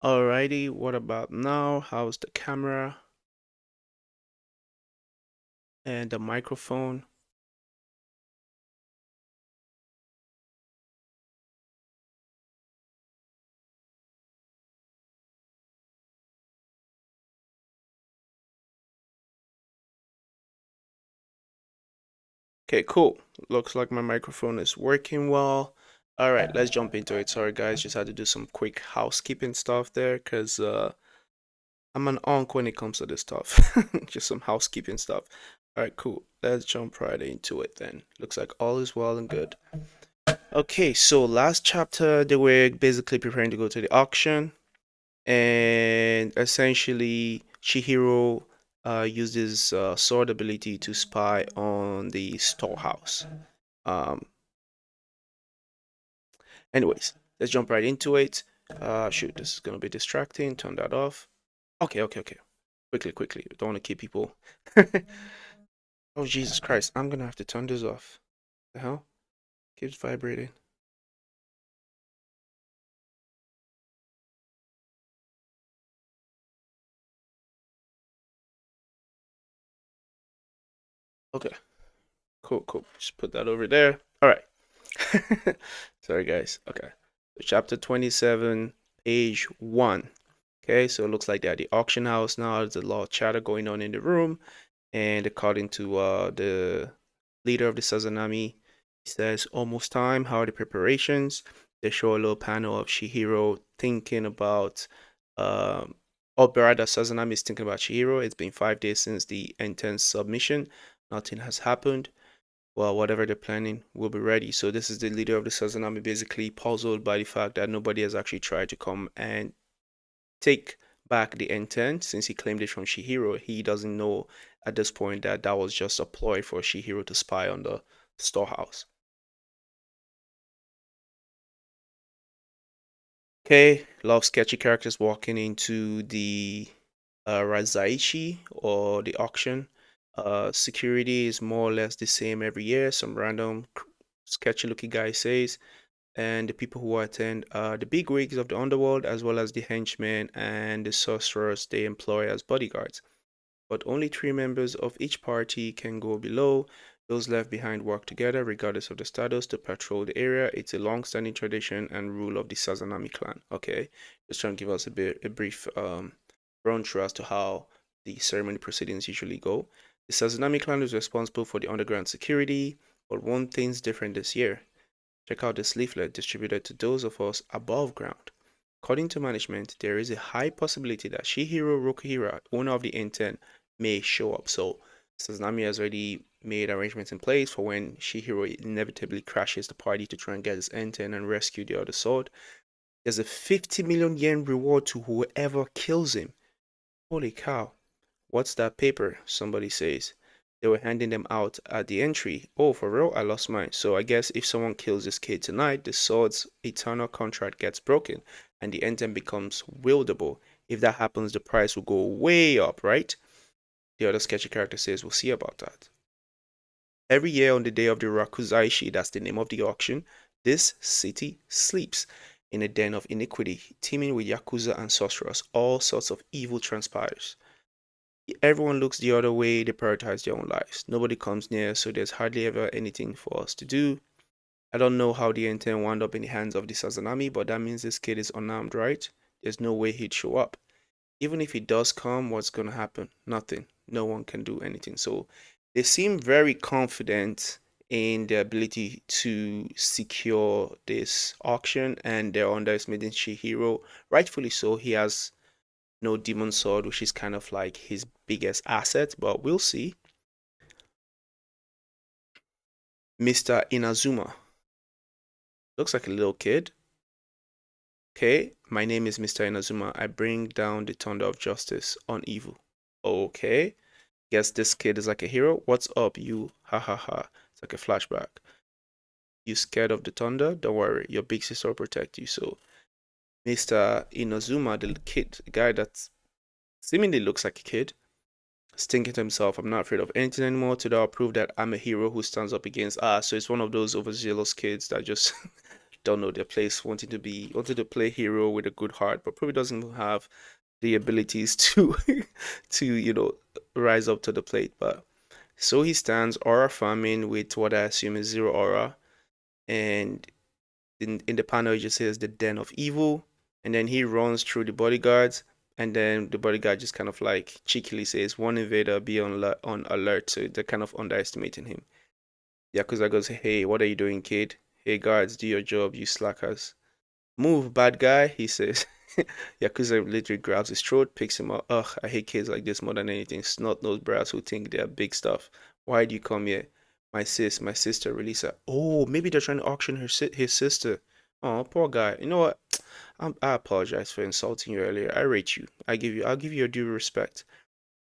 Alrighty, what about now? How's the camera and the microphone? Okay, cool. Looks like my microphone is working well. All right, let's jump into it. Sorry, guys, just had to do some quick housekeeping stuff there because I'm an onk when it comes to this stuff. Just some housekeeping stuff. All right, cool. Let's jump right into it then. Looks like all is well and good. Okay, so last chapter, they were basically preparing to go to the auction. And essentially Chihiro uses sword ability to spy on the storehouse. Um, anyways, let's jump right into it. Shoot, this is gonna be distracting. Turn that off. Okay. Quickly, quickly. Don't want to keep people. Oh Jesus Christ! I'm gonna have to turn this off. The hell? Keeps vibrating. Okay, cool. Just put that over there. All right. Sorry, guys. Okay. So chapter 27, page 1. Okay, so it looks like they're at the auction house now. There's a lot of chatter going on in the room. And according to the leader of the Sazanami, he says, almost time. How are the preparations? They show a little panel of Shihiro thinking about, um, or rather, Sazanami is thinking about Shihiro. It's been 5 days since the intense submission. Nothing has happened. Well, whatever they're planning will be ready. So this is the leader of the Sazanami basically puzzled by the fact that nobody has actually tried to come and take back the intent since he claimed it from Shihiro. He doesn't know at this point that that was just a ploy for Shihiro to spy on the storehouse. Okay, a lot of sketchy characters walking into the Razaishi or the auction. Security is more or less the same every year. Some random sketchy looking guy says, and the people who attend are the big wigs of the underworld as well as the henchmen and the sorcerers they employ as bodyguards. But only 3 members of each party can go below. Those left behind work together, regardless of the status, to patrol the area. It's a long-standing tradition and rule of the Sazanami clan. Okay, just trying to give us a brief run through as to how the ceremony proceedings usually go. The Sazanami clan is responsible for the underground security, but one thing's different this year. Check out this leaflet distributed to those of us above ground. According to management, there is a high possibility that Shihiro Rokuhira, owner of the intent, may show up. So Sazanami has already made arrangements in place for when Shihiro inevitably crashes the party to try and get his intent and rescue the other sword. There's a 50 million yen reward to whoever kills him. Holy cow. What's that paper? Somebody says. They were handing them out at the entry. Oh, for real? I lost mine. So I guess if someone kills this kid tonight, the sword's eternal contract gets broken and the item becomes wieldable. If that happens, the price will go way up, right? The other sketchy character says, we'll see about that. Every year on the day of the Rakuzaishi, that's the name of the auction, this city sleeps in a den of iniquity, teeming with yakuza and sorcerers. All sorts of evil transpires. Everyone looks the other way, they prioritize their own lives. Nobody comes near, so there's hardly ever anything for us to do. I don't know how the intent wound up in the hands of the Sazanami, but that means this kid is unarmed, right? There's no way he'd show up. Even if he does come, what's gonna happen? Nothing. No one can do anything. So they seem very confident in their ability to secure this auction, and they're underestimating Chihiro. Rightfully so. He has no demon sword, which is kind of like his biggest asset, but we'll see. Mr. Inazuma looks like a little kid. Okay, my name is Mr. Inazuma. I bring down the thunder of justice on evil. Okay, guess this kid is like a hero. What's up, you? Ha ha ha. It's like a flashback. You scared of the thunder? Don't worry, your big sister will protect you. So, Mr. Inazuma, the kid, the guy that seemingly looks like a kid, is thinking to himself, I'm not afraid of anything anymore. Today I'll prove that I'm a hero who stands up against so it's one of those overzealous kids that just don't know their place, wanting to play hero with a good heart, but probably doesn't have the abilities to to rise up to the plate. But so he stands aura farming with what I assume is zero aura, and in the panel it just says the den of evil, and then he runs through the bodyguards, and then the bodyguard just kind of like cheekily says one invader be on alert, so they're kind of underestimating him. Yakuza goes, hey, what are you doing, kid? Hey guards, do your job, you slackers. Move, bad guy, he says. Yakuza literally grabs his throat, picks him up. Ugh, I hate kids like this more than anything. Snot-nosed brats who think they're big stuff. Why'd you come here? My sister, Relisa. Oh, maybe they're trying to auction his sister. Oh, poor guy. You know what? I apologize for insulting you earlier. I rate you. I'll give you your due respect.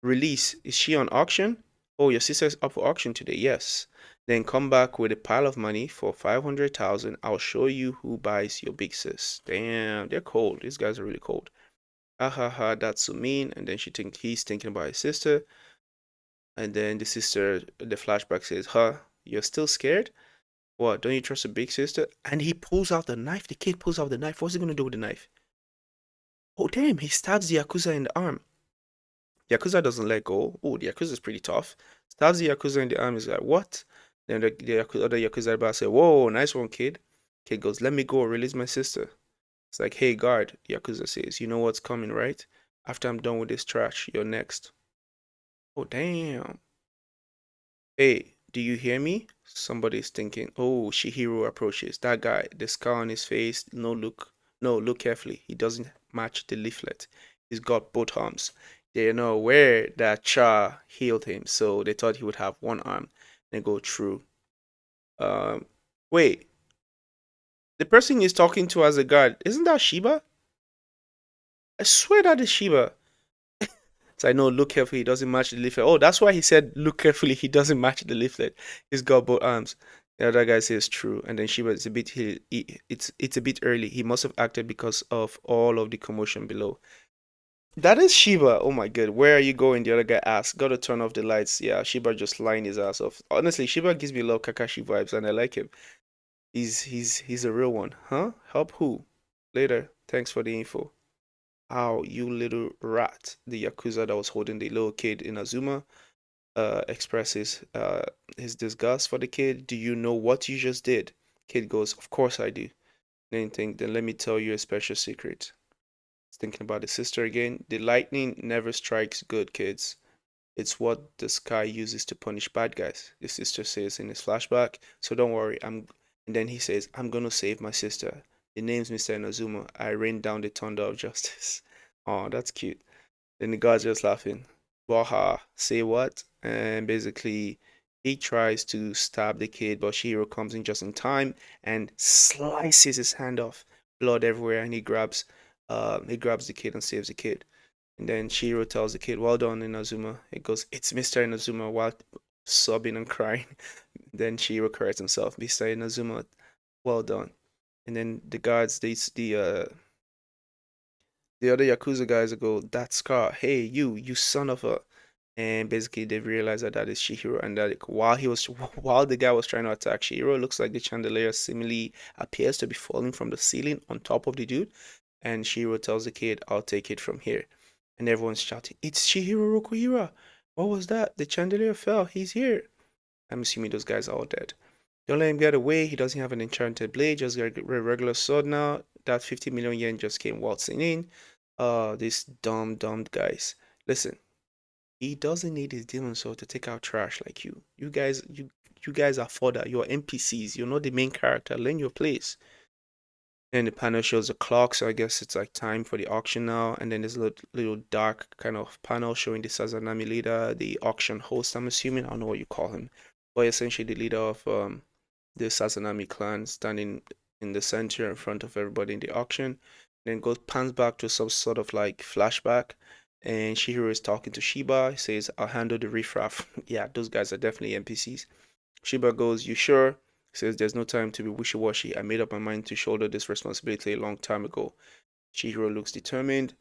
Release. Is she on auction? Oh, your sister's up for auction today. Yes. Then come back with a pile of money for 500,000. I'll show you who buys your big sis. Damn, they're cold. These guys are really cold. Ah ha ha, that's so mean. And then he's thinking about his sister. And then the flashback says, huh, you're still scared? What, don't you trust a big sister? And he pulls out the knife. The kid pulls out the knife. What's he gonna do with the knife? Oh damn, he stabs the Yakuza in the arm. Yakuza doesn't let go. Oh, the Yakuza is pretty tough. Stabs the Yakuza in the arm. Is like, what? Then other Yakuza about say, whoa, nice one, kid. Kid goes, let me go, release my sister. It's like, hey, guard, Yakuza says, you know what's coming, right? After I'm done with this trash, you're next. Oh, damn. Hey, do you hear me? Somebody's thinking, oh, Shihiro approaches. That guy, the scar on his face, no look. No, look carefully. He doesn't match the leaflet. He's got both arms. They're not aware that Cha healed him, so they thought he would have one arm. They go through. Um, wait, the person he's talking to as a guard, isn't that Shiba? I swear that is Shiba. So I know, look carefully, he doesn't match the leaflet. Oh, that's why he said, look carefully, he doesn't match the leaflet. He's got both arms. The other guy says true, and then Shiba is a bit it's a bit early. He must have acted because of all of the commotion below. That is Shiba. Oh my god, where are you going? The other guy asks. Gotta turn off the lights. Yeah, Shiba just lying his ass off. Honestly, Shiba gives me a lot of Kakashi vibes, and I like him. He's a real one, huh? Help who? Later. Thanks for the info. Ow, you little rat. The Yakuza that was holding the little kid in Azuma expresses his disgust for the kid. Do you know what you just did? Kid goes, of course I do. Then let me tell you a special secret. He's thinking about his sister again. The lightning never strikes good kids. It's what the sky uses to punish bad guys. His sister says in his flashback. So don't worry, and then he says, I'm gonna save my sister. The name's Mr. Inazuma. I rain down the thunder of justice. Oh, that's cute. Then the guy's just laughing. Waha, say what? And basically, he tries to stab the kid, but Shihiro comes in just in time and slices his hand off, blood everywhere, and he grabs the kid and saves the kid. And then Shihiro tells the kid, "Well done, Inazuma." It goes, "It's Mr. Inazuma," while sobbing and crying. Then Shihiro corrects himself, "Mr. Inazuma, well done." And then the guards, the other Yakuza guys go, "That Scar, hey you son of a," and basically they realize that that is Shihiro, and that like, while the guy was trying to attack Shihiro, it looks like the chandelier seemingly appears to be falling from the ceiling on top of the dude, and Shihiro tells the kid, "I'll take it from here," and everyone's shouting, "It's Shihiro Rokuhira! What was that? The chandelier fell. He's here." I'm assuming those guys are all dead. Don't let him get away. He doesn't have an enchanted blade, just a regular sword now. That 50 million yen just came waltzing in. These dumb guys. Listen, he doesn't need his demon sword to take out trash like you. You guys are fodder. You're NPCs. You're not the main character. Learn your place. And the panel shows the clock, so I guess it's like time for the auction now. And then there's a little dark kind of panel showing the Sazanami leader, the auction host, I'm assuming. I don't know what you call him. But essentially the leader of the Sazanami clan standing in the center in front of everybody in the auction. Then goes pans back to some sort of like flashback. And Shihiro is talking to Shiba. He says, I'll handle the riffraff. Yeah, those guys are definitely NPCs. Shiba goes, you sure? He says, there's no time to be wishy-washy. I made up my mind to shoulder this responsibility a long time ago. Chihiro looks determined,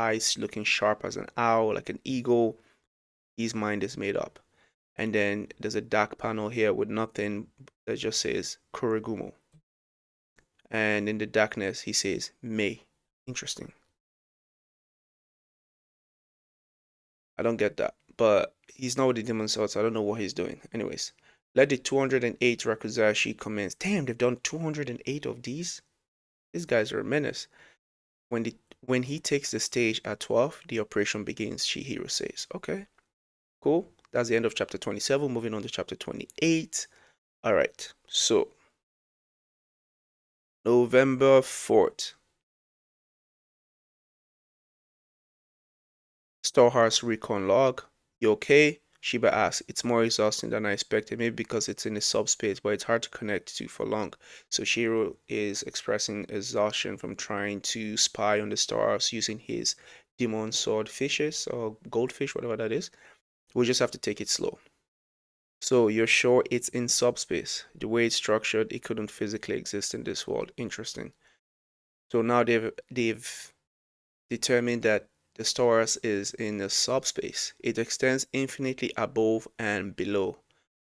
eyes looking sharp as an owl, like an eagle. His mind is made up. And then there's a dark panel here with nothing that just says Koregumo. And in the darkness, he says, May. Interesting. I don't get that. But he's not with the demon sword, so I don't know what he's doing. Anyways, let the 208 Rakuzashi commence. Damn, they've done 208 of these? These guys are a menace. When he takes the stage at 12, the operation begins, Shihiro says. Okay, cool. That's the end of chapter 27. Moving on to chapter 28. All right, so November 4th, Storehouse recon log. You okay? Shiba asks. It's more exhausting than I expected, maybe because it's in a subspace, but it's hard to connect to for long. So Shiro is expressing exhaustion from trying to spy on the stars using his demon sword fishes or goldfish, whatever that is. We just have to take it slow. So you're sure it's in subspace? The way it's structured, it couldn't physically exist in this world. Interesting. So now they've determined that the stars is in a subspace. It extends infinitely above and below.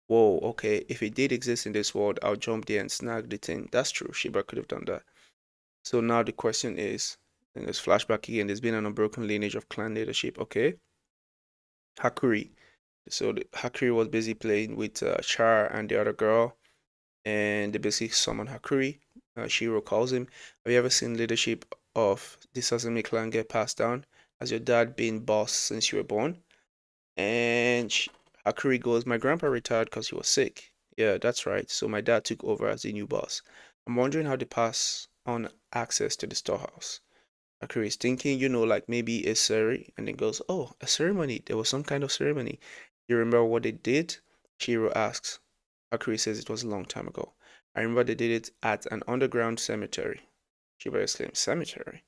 Whoa, okay. If it did exist in this world, I'll jump there and snag the thing. That's true. Shiba could have done that. So now the question is, and there's flashback again. There's been an unbroken lineage of clan leadership. Okay, Hakuri. So Hakuri was busy playing with Char and the other girl, and they basically summon Hakuri. Shiro calls him. Have you ever seen leadership of the Sasami clan get passed down? Has your dad been boss since you were born? And Hakuri goes, my grandpa retired because he was sick. Yeah, that's right. So my dad took over as the new boss. I'm wondering how they pass on access to the storehouse. Hakuri is thinking, like maybe a ceremony, and then goes, oh, a ceremony. There was some kind of ceremony. You remember what they did? Shiro asks. Hakuri says it was a long time ago. I remember they did it at an underground cemetery. Shiro exclaims, cemetery?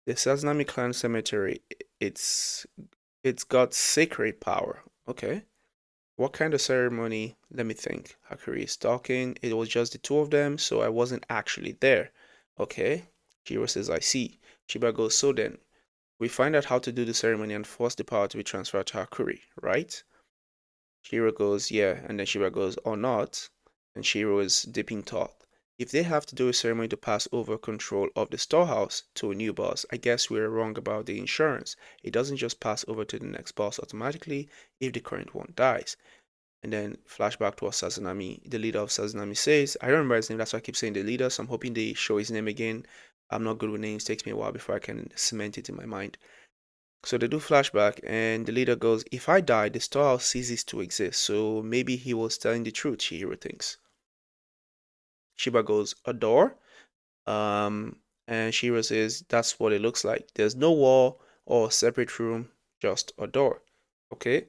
The Sazanami clan cemetery, it's it's got sacred power. Okay. What kind of ceremony? Let me think. Hakuri is talking. It was just the two of them, so I wasn't actually there. Okay. Shiro says, I see. Chiba goes, so then, we find out how to do the ceremony and force the power to be transferred to Hakuri, right? Shiro goes, yeah, and then Shiba goes, or not. And Shiro is deep in thought. If they have to do a ceremony to pass over control of the storehouse to a new boss, I guess we're wrong about the insurance. It doesn't just pass over to the next boss automatically if the current one dies. And then flashback to what Sazanami, the leader of Sazanami, says. I don't remember his name, that's why I keep saying the leader, so I'm hoping they show his name again. I'm not good with names, it takes me a while before I can cement it in my mind. So they do flashback, and the leader goes, if I die, the storehouse ceases to exist. So maybe he was telling the truth, Chihiro thinks. Shiba goes, a door? And Shiro says, that's what it looks like. There's no wall or separate room, just a door. Okay?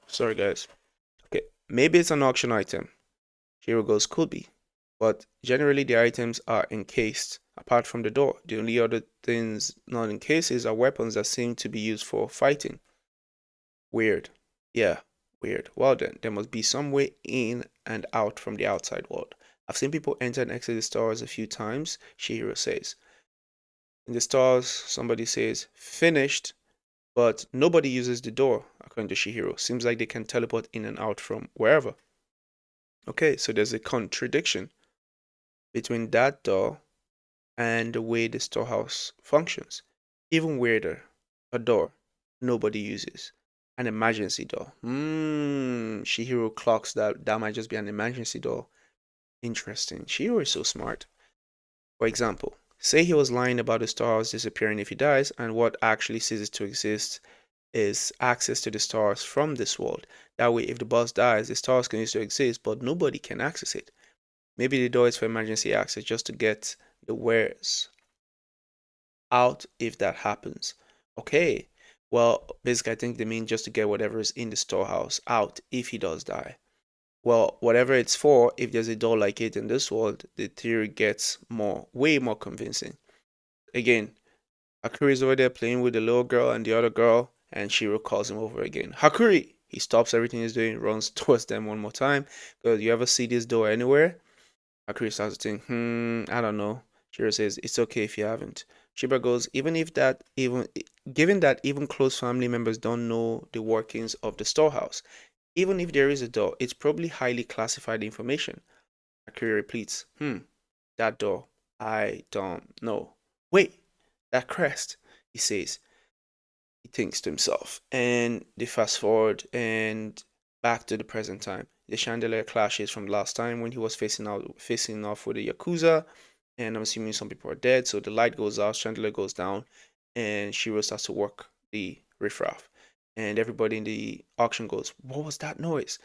Sorry, guys. Okay, maybe it's an auction item. Shiro goes, could be. But generally, the items are encased. Apart from the door, the only other things not encased are weapons that seem to be used for fighting. Weird. Yeah, weird. Well then, there must be some way in and out from the outside world. I've seen people enter and exit the stores a few times, Shihiro says. In the stores, somebody says, finished, but nobody uses the door, according to Shihiro. Seems like they can teleport in and out from wherever. Okay, so there's a contradiction between that door and the way the storehouse functions. Even weirder, a door nobody uses. An emergency door. Shihiro clocks that might just be an emergency door. Interesting. Shihiro is so smart. For example, say he was lying about the stars disappearing if he dies, and what actually ceases to exist is access to the stars from this world. That way, if the boss dies, the stars can still exist, but nobody can access it. Maybe the door is for emergency access just to get the wares out if that happens. Okay. Well, basically, I think they mean just to get whatever is in the storehouse out if he does die. Well, whatever it's for, if there's a door like it in this world, the theory gets way more convincing. Again, Hakuri is over there playing with the little girl and the other girl, and Shiro calls him over again. Hakuri! He stops everything he's doing, runs towards them one more time. Goes, you ever see this door anywhere? Akiri starts to think, I don't know. Shiro says, it's okay if you haven't. Shiba goes, given that even close family members don't know the workings of the storehouse, Even if there is a door, it's probably highly classified information. Akira repeats, that door. I don't know. Wait, that crest, he says. He thinks to himself. And they fast forward and back to the present time. The chandelier clashes from last time when he was facing off with the Yakuza. And I'm assuming some people are dead. So the light goes out, chandelier goes down, and Shiro starts to work the riffraff. And everybody in the auction goes, "What was that noise?"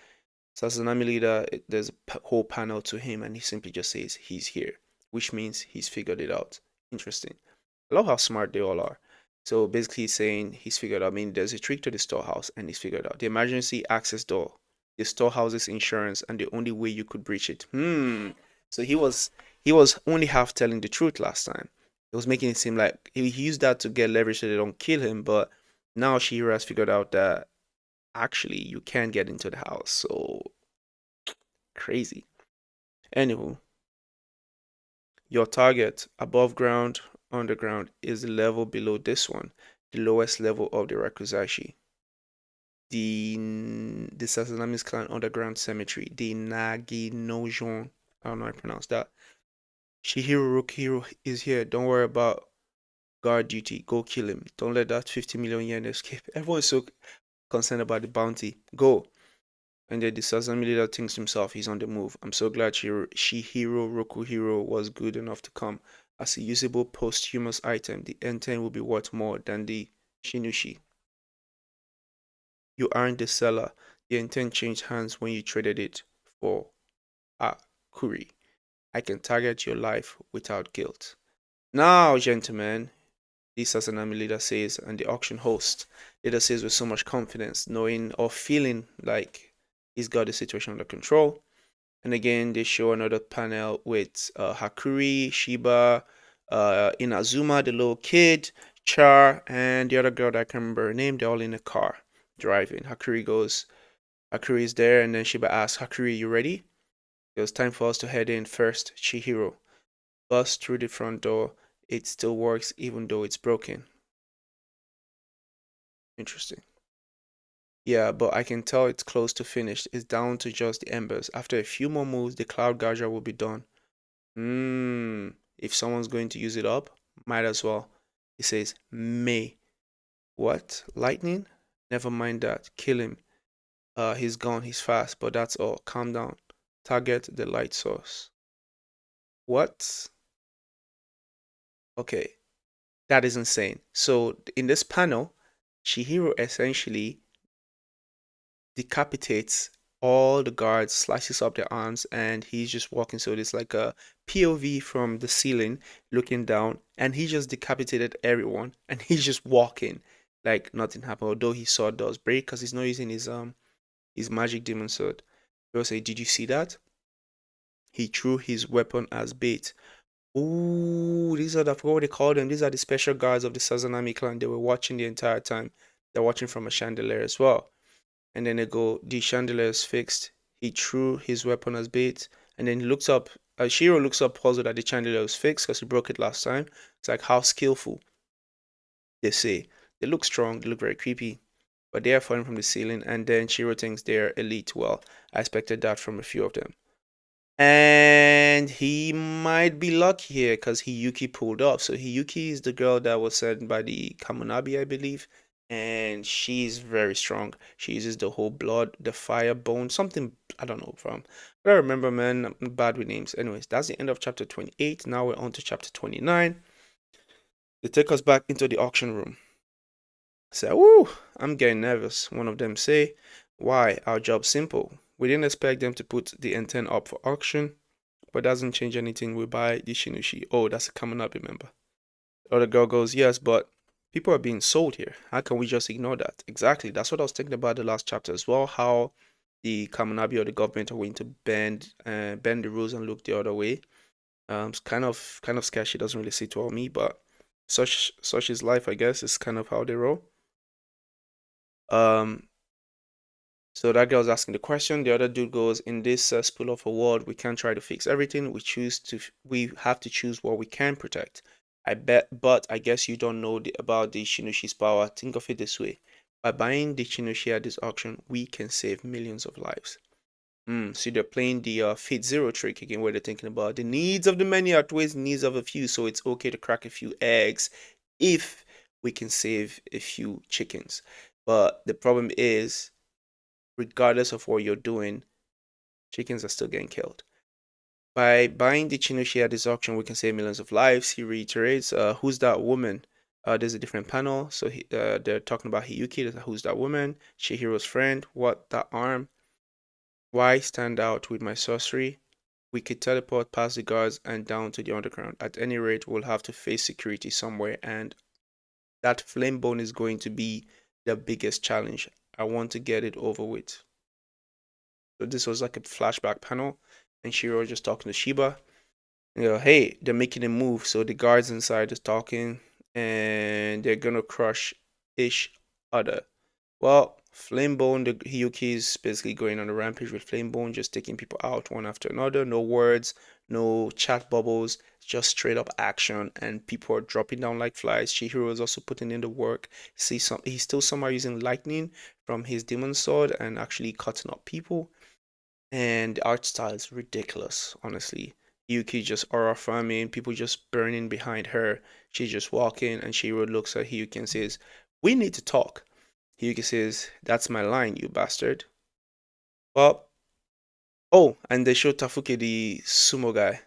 So as an army leader, there's a whole panel to him, and he simply just says he's here, which means he's figured it out. Interesting. I love how smart they all are. So basically, he's saying he's figured out. I mean, there's a trick to the storehouse, and he's figured out the emergency access door, the storehouse's insurance, and the only way you could breach it. So he was only half telling the truth last time. It was making it seem like he used that to get leverage so they don't kill him, but now Shihiro has figured out that actually you can get into the house. So crazy. Anywho, your target above ground, underground is the level below this one, the lowest level of the Rakuzashi. The Sasanamis clan underground cemetery, the Naginojon. I don't know how I pronounce that. Shihiro Rokihiro is here. Don't worry about guard duty. Go kill him. Don't let that 50 million yen escape. Everyone's so concerned about the bounty. Go. And then the Sasami leader thinks to himself he's on the move. I'm so glad Shihiro Rokuhiro was good enough to come. As a usable posthumous item, the N10 will be worth more than the Shinushi. You aren't the seller. The N10 changed hands when you traded it for a Kuri. I can target your life without guilt. Now, gentlemen, the Sasanami leader says, and the auction host leader says with so much confidence, knowing or feeling like he's got the situation under control. And again, they show another panel with Hakuri, Shiba, Inazuma, the little kid, Char, and the other girl that I can't remember her name. They're all in a car driving. Hakuri is there, and then Shiba asks, Hakuri, you ready? It was time for us to head in first. Chihiro. Bust through the front door. It still works even though it's broken. Interesting. Yeah, but I can tell it's close to finished. It's down to just the embers. After a few more moves, the cloud gauger will be done. If someone's going to use it up, might as well. He says, May. What? Lightning? Never mind that. Kill him. He's gone. He's fast, but that's all. Calm down. Target the light source. What? Okay, that is insane. So in this panel, Chihiro essentially decapitates all the guards, slices up their arms, and he's just walking. So it's like a POV from the ceiling looking down, and he just decapitated everyone, and he's just walking like nothing happened. Although his sword does break because he's not using his magic demon sword. People say, "Did you see that? He threw his weapon as bait." Ooh, these are the I forgot what they call them. These are the special guards of the Sazanami clan. They were watching the entire time. They're watching from a chandelier as well. And then they go, the chandelier is fixed. He threw his weapon as bait. And then he looks up, Shiro looks up puzzled that the chandelier was fixed because he broke it last time. It's like, how skillful, they say. They look strong, they look very creepy, but they are falling from the ceiling. And then Shiro thinks they're elite. Well, I expected that from a few of them. And he might be lucky here because Hiyuki pulled up. So Hiyuki is the girl that was sent by the Kamunabi, I believe. And she's very strong. She uses the whole blood, the fire bone, something I don't know from. But I remember, man, I'm bad with names. Anyways, that's the end of chapter 28. Now we're on to chapter 29. They take us back into the auction room. I say, woo, I'm getting nervous. One of them say, why? Our job's simple. We didn't expect them to put the N10 up for auction, but doesn't change anything. We buy the Shinushi. Oh, that's a coming up, remember? The other girl goes, yes, but people are being sold here. How can we just ignore that? Exactly. That's what I was thinking about the last chapter as well. How the Kamunabi or the government are going to bend the rules and look the other way. It's kind of sketchy. Doesn't really sit well with me, but such is life, I guess. It's kind of how they roll. Um, So that girl's asking the question. The other dude goes, "In this spool of a world, we can't try to fix everything. We have to choose what we can protect. I bet, but I guess you don't know about the Shinushi's power. Think of it this way: By buying the Chinoshi at this auction, we can save millions of lives. So they're playing the Fate Zero trick again, where they're thinking about the needs of the many outweighs the needs of a few, so it's okay to crack a few eggs if we can save a few chickens. But the problem is, regardless of what you're doing, chickens are still getting killed. By buying the Chinoshi at this auction, we can save millions of lives. He reiterates, who's that woman? There's a different panel. So they're talking about Hiyuki. Who's that woman? Chihiro's friend. What, that arm? Why stand out with my sorcery? We could teleport past the guards and down to the underground. At any rate, we'll have to face security somewhere, and that flame bone is going to be the biggest challenge. I want to get it over with. So this was like a flashback panel, and Shiro just talking to Shiba. Hey, they're making a move. So the guards inside is talking, and they're gonna crush each other. Well, Flamebone, the Hiyuki is basically going on a rampage with Flamebone, just taking people out one after another. No words, no chat bubbles, just straight up action, and people are dropping down like flies. Chihiro is also putting in the work. He's still somehow using lightning from his demon sword and actually cutting up people. And the art style is ridiculous, honestly. Yuki just aura farming, people just burning behind her. She's just walking, and Shiro looks at Hyuki and says, "We need to talk." Hyuki says, "That's my line, you bastard." Well, oh, and they show Tafuki the sumo guy.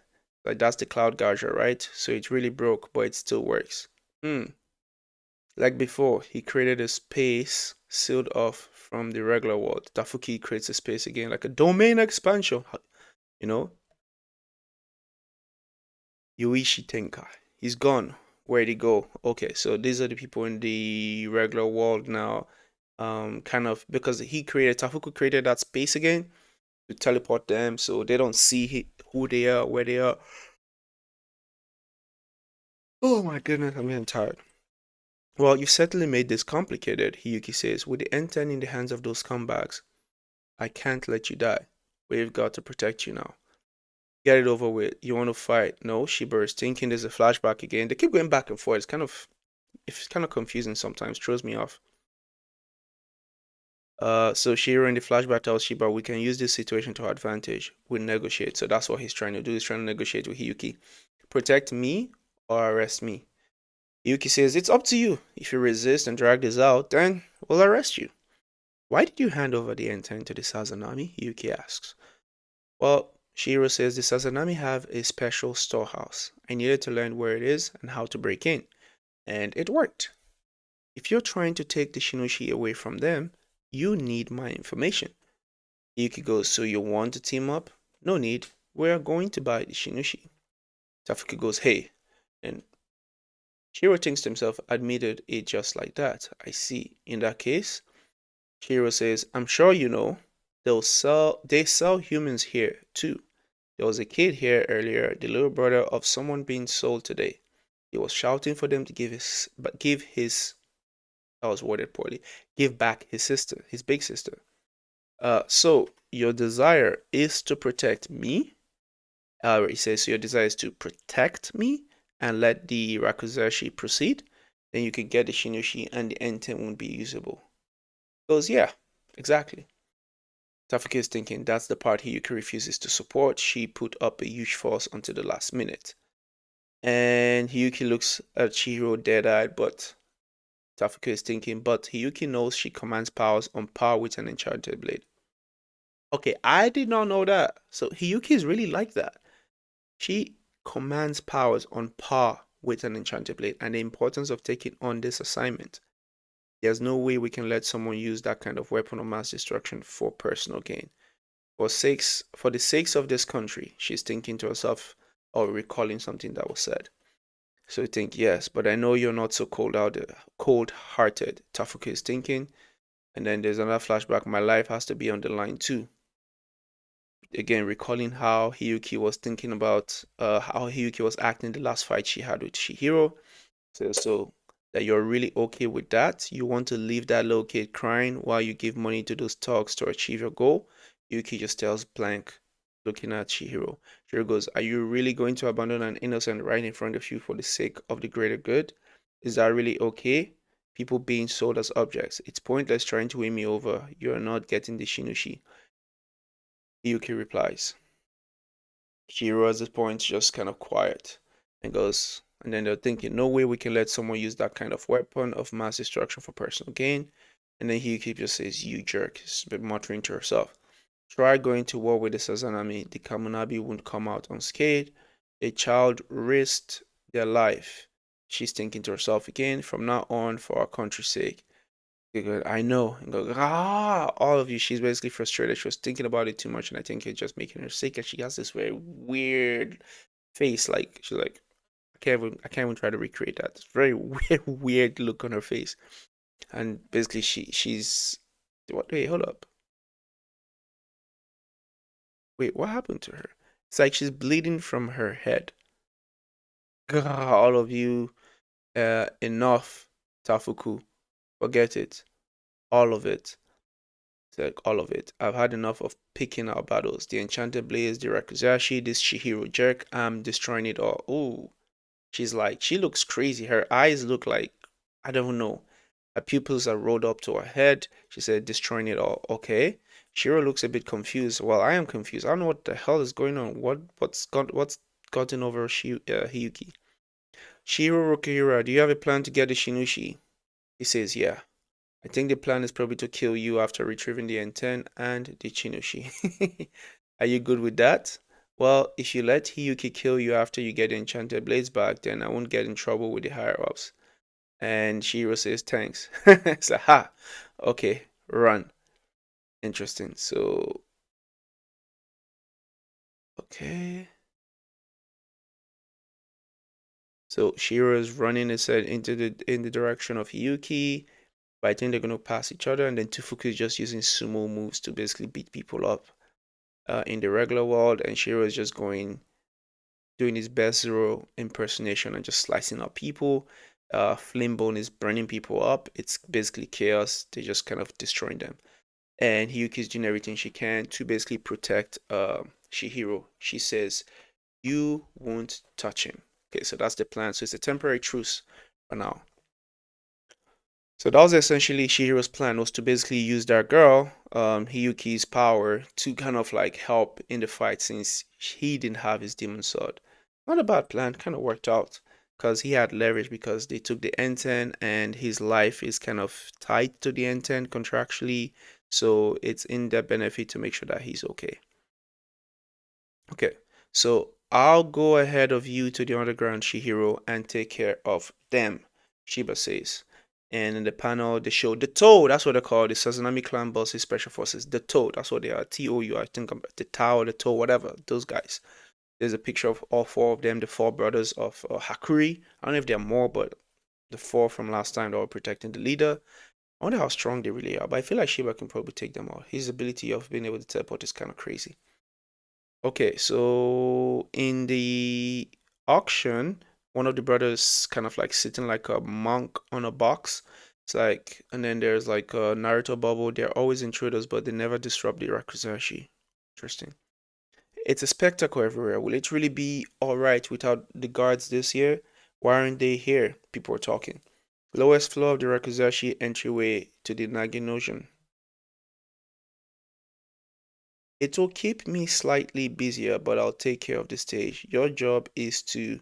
Like, that's the cloud gouger, right? So it really broke, but it still works. Like before, he created a space sealed off from the regular world. Tafuki creates a space again, like a domain expansion. You know, Yuichi Tenka. He's gone. Where'd he go? Okay, so these are the people in the regular world now. Kind of because he created Tafuku created that space again to teleport them, so they don't see who they are, where they are. Oh my goodness, I'm getting tired. Well, you certainly made this complicated, Hiyuki says. With the N10 in the hands of those scumbags, I can't let you die. We've got to protect you now. Get it over with. You want to fight? No, she bursts, thinking there's a flashback again. They keep going back and forth. It's kind of confusing sometimes, throws me off. So Shiro in the flashback tells Shiba, we can use this situation to our advantage. We negotiate. So that's what he's trying to do. He's trying to negotiate with Hiyuki. Protect me or arrest me. Hiyuki says, it's up to you. If you resist and drag this out, then we'll arrest you. Why did you hand over the N10 to the Sazanami? Hiyuki asks. Well, Shiro says the Sazanami have a special storehouse. I needed to learn where it is and how to break in. And it worked. If you're trying to take the Shinoshi away from them, you need my information. Yuki goes, so you want to team up? No need. We're going to buy the Shinoshi. Tafuki goes, hey. And Shiro thinks to himself, admitted it just like that. I see. In that case, Shiro says, I'm sure you know, they sell humans here too. There was a kid here earlier, the little brother of someone being sold today. He was shouting for them to give his that was worded poorly. Give back his sister, his big sister. So your desire is to protect me. He says so your desire is to protect me and let the Rakuzashi proceed. Then you can get the Shinoshi and the N10 won't be usable. He goes, yeah, exactly. Tafuki is thinking that's the part Hiyuki refuses to support. She put up a huge force until the last minute. And Hiyuki looks at Chihiro dead-eyed, but Tafuki is thinking, but Hiyuki knows she commands powers on par with an enchanted blade. Okay, I did not know that. So Hiyuki is really like that. She commands powers on par with an enchanted blade, and the importance of taking on this assignment. There's no way we can let someone use that kind of weapon of mass destruction for personal gain. For the sakes of this country, she's thinking to herself or recalling something that was said. So you think, yes, but I know you're not so cold-hearted. Tafuki is thinking, and then there's another flashback. My life has to be on the line too. Again, recalling how Hiyuki was thinking about how Hiyuki was acting the last fight she had with Chihiro. So that you're really okay with that. You want to leave that little kid crying while you give money to those thugs to achieve your goal. Yuki just tells blank, looking at Chihiro. Chihiro goes, are you really going to abandon an innocent right in front of you for the sake of the greater good? Is that really okay? people being sold as objects. It's pointless trying to win me over. You're not getting the Shinushi. Yuki replies. Shiro at this point just kind of quiet and goes, and then they're thinking, no way we can let someone use that kind of weapon of mass destruction for personal gain. And then Yuki just says, you jerk, she's been muttering to herself. Try going to war with the Sazanami. The Kamunabi won't come out unscathed. A child risked their life. She's thinking to herself again, from now on, for our country's sake. They go, I know. And go, all of you. She's basically frustrated. She was thinking about it too much, and I think it's just making her sick. And she has this very weird face. Like she's like, I can't even try to recreate that. It's very weird look on her face. And basically she's what wait, hold up. Wait, what happened to her? It's like she's bleeding from her head. All of you, enough, Tafuku. Forget it. All of it. It's like all of it. I've had enough of picking our battles. The Enchanted Blaze, the Rakuzashi, this Shihiro jerk. I'm destroying it all. Ooh. She's like, she looks crazy. Her eyes look like, I don't know. Her pupils are rolled up to her head. She said, destroying it all. Okay. Shiro looks a bit confused. Well, I am confused. I don't know what the hell is going on. What's gotten over Hiyuki? Shiro Rokihira, do you have a plan to get the Shinushi? He says, yeah. I think the plan is probably to kill you after retrieving the N10 and the Shinushi. Are you good with that? Well, if you let Hiyuki kill you after you get the Enchanted Blades back, then I won't get in trouble with the higher ups. And Shiro says, thanks. It's like, ha, okay, run. Interesting. So, okay. So Shiro is running his head in the direction of Hiyuki, but I think they're gonna pass each other, and then Tufuku is just using sumo moves to basically beat people up in the regular world, and Shiro is just doing his best Zero impersonation and just slicing up people. Flimbone is burning people up. It's basically chaos. They're just kind of destroying them. And Hiyuki's doing everything she can to basically protect Shihiro. She says, you won't touch him. Okay, so that's the plan. So it's a temporary truce for now. So that was essentially Shihiro's plan, was to basically use that girl, Hiyuki's power, to kind of like help in the fight since he didn't have his demon sword. Not a bad plan, kind of worked out because he had leverage because they took the N10 and his life is kind of tied to the N10 contractually. So it's in their benefit to make sure that he's okay. Okay, so I'll go ahead of you to the underground, Shihiro, and take care of them, Shiba says. And in the panel, they show the Toe, that's what they call the Sazanami Clan Bosses Special Forces. The Toe, that's what they are. TOU, I think the Tao, the Toe, whatever, those guys. There's a picture of all four of them, the four brothers of Hakuri. I don't know if there are more, but the four from last time that were protecting the leader. I wonder how strong they really are, but I feel like Shiba can probably take them all. His ability of being able to teleport is kind of crazy. Okay, so in the auction, one of the brothers kind of like sitting like a monk on a box. It's like, and then there's like a Naruto bubble. They're always intruders, but they never disrupt the Rakuzashi. Interesting. It's a spectacle everywhere. Will it really be all right without the guards this year? Why aren't they here? People are talking. Lowest floor of the Rakuzashi entryway to the Nagin. It will keep me slightly busier, but I'll take care of the stage. Your job is to.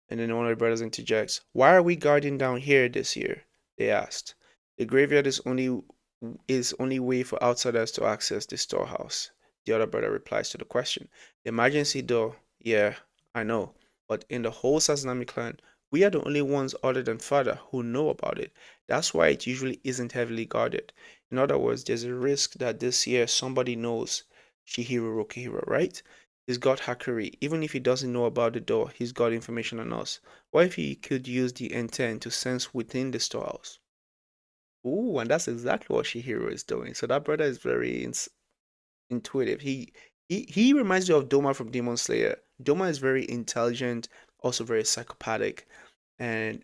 And then one of the brothers interjects, why are we guarding down here this year? They asked. The graveyard is only way for outsiders to access the storehouse. The other brother replies to the question. The emergency door, yeah, I know. But in the whole Sazanami clan, we are the only ones other than father who know about it. That's why it usually isn't heavily guarded. In other words, there's a risk that this year somebody knows Shihiro Rokihiro, right? He's got Hakuri. Even if he doesn't know about the door, he's got information on us. What if he could use the N10 to sense within the storehouse? Ooh, and that's exactly what Shihiro is doing. So that brother is very intuitive. He reminds me of Doma from Demon Slayer. Doma is very intelligent, also very psychopathic, and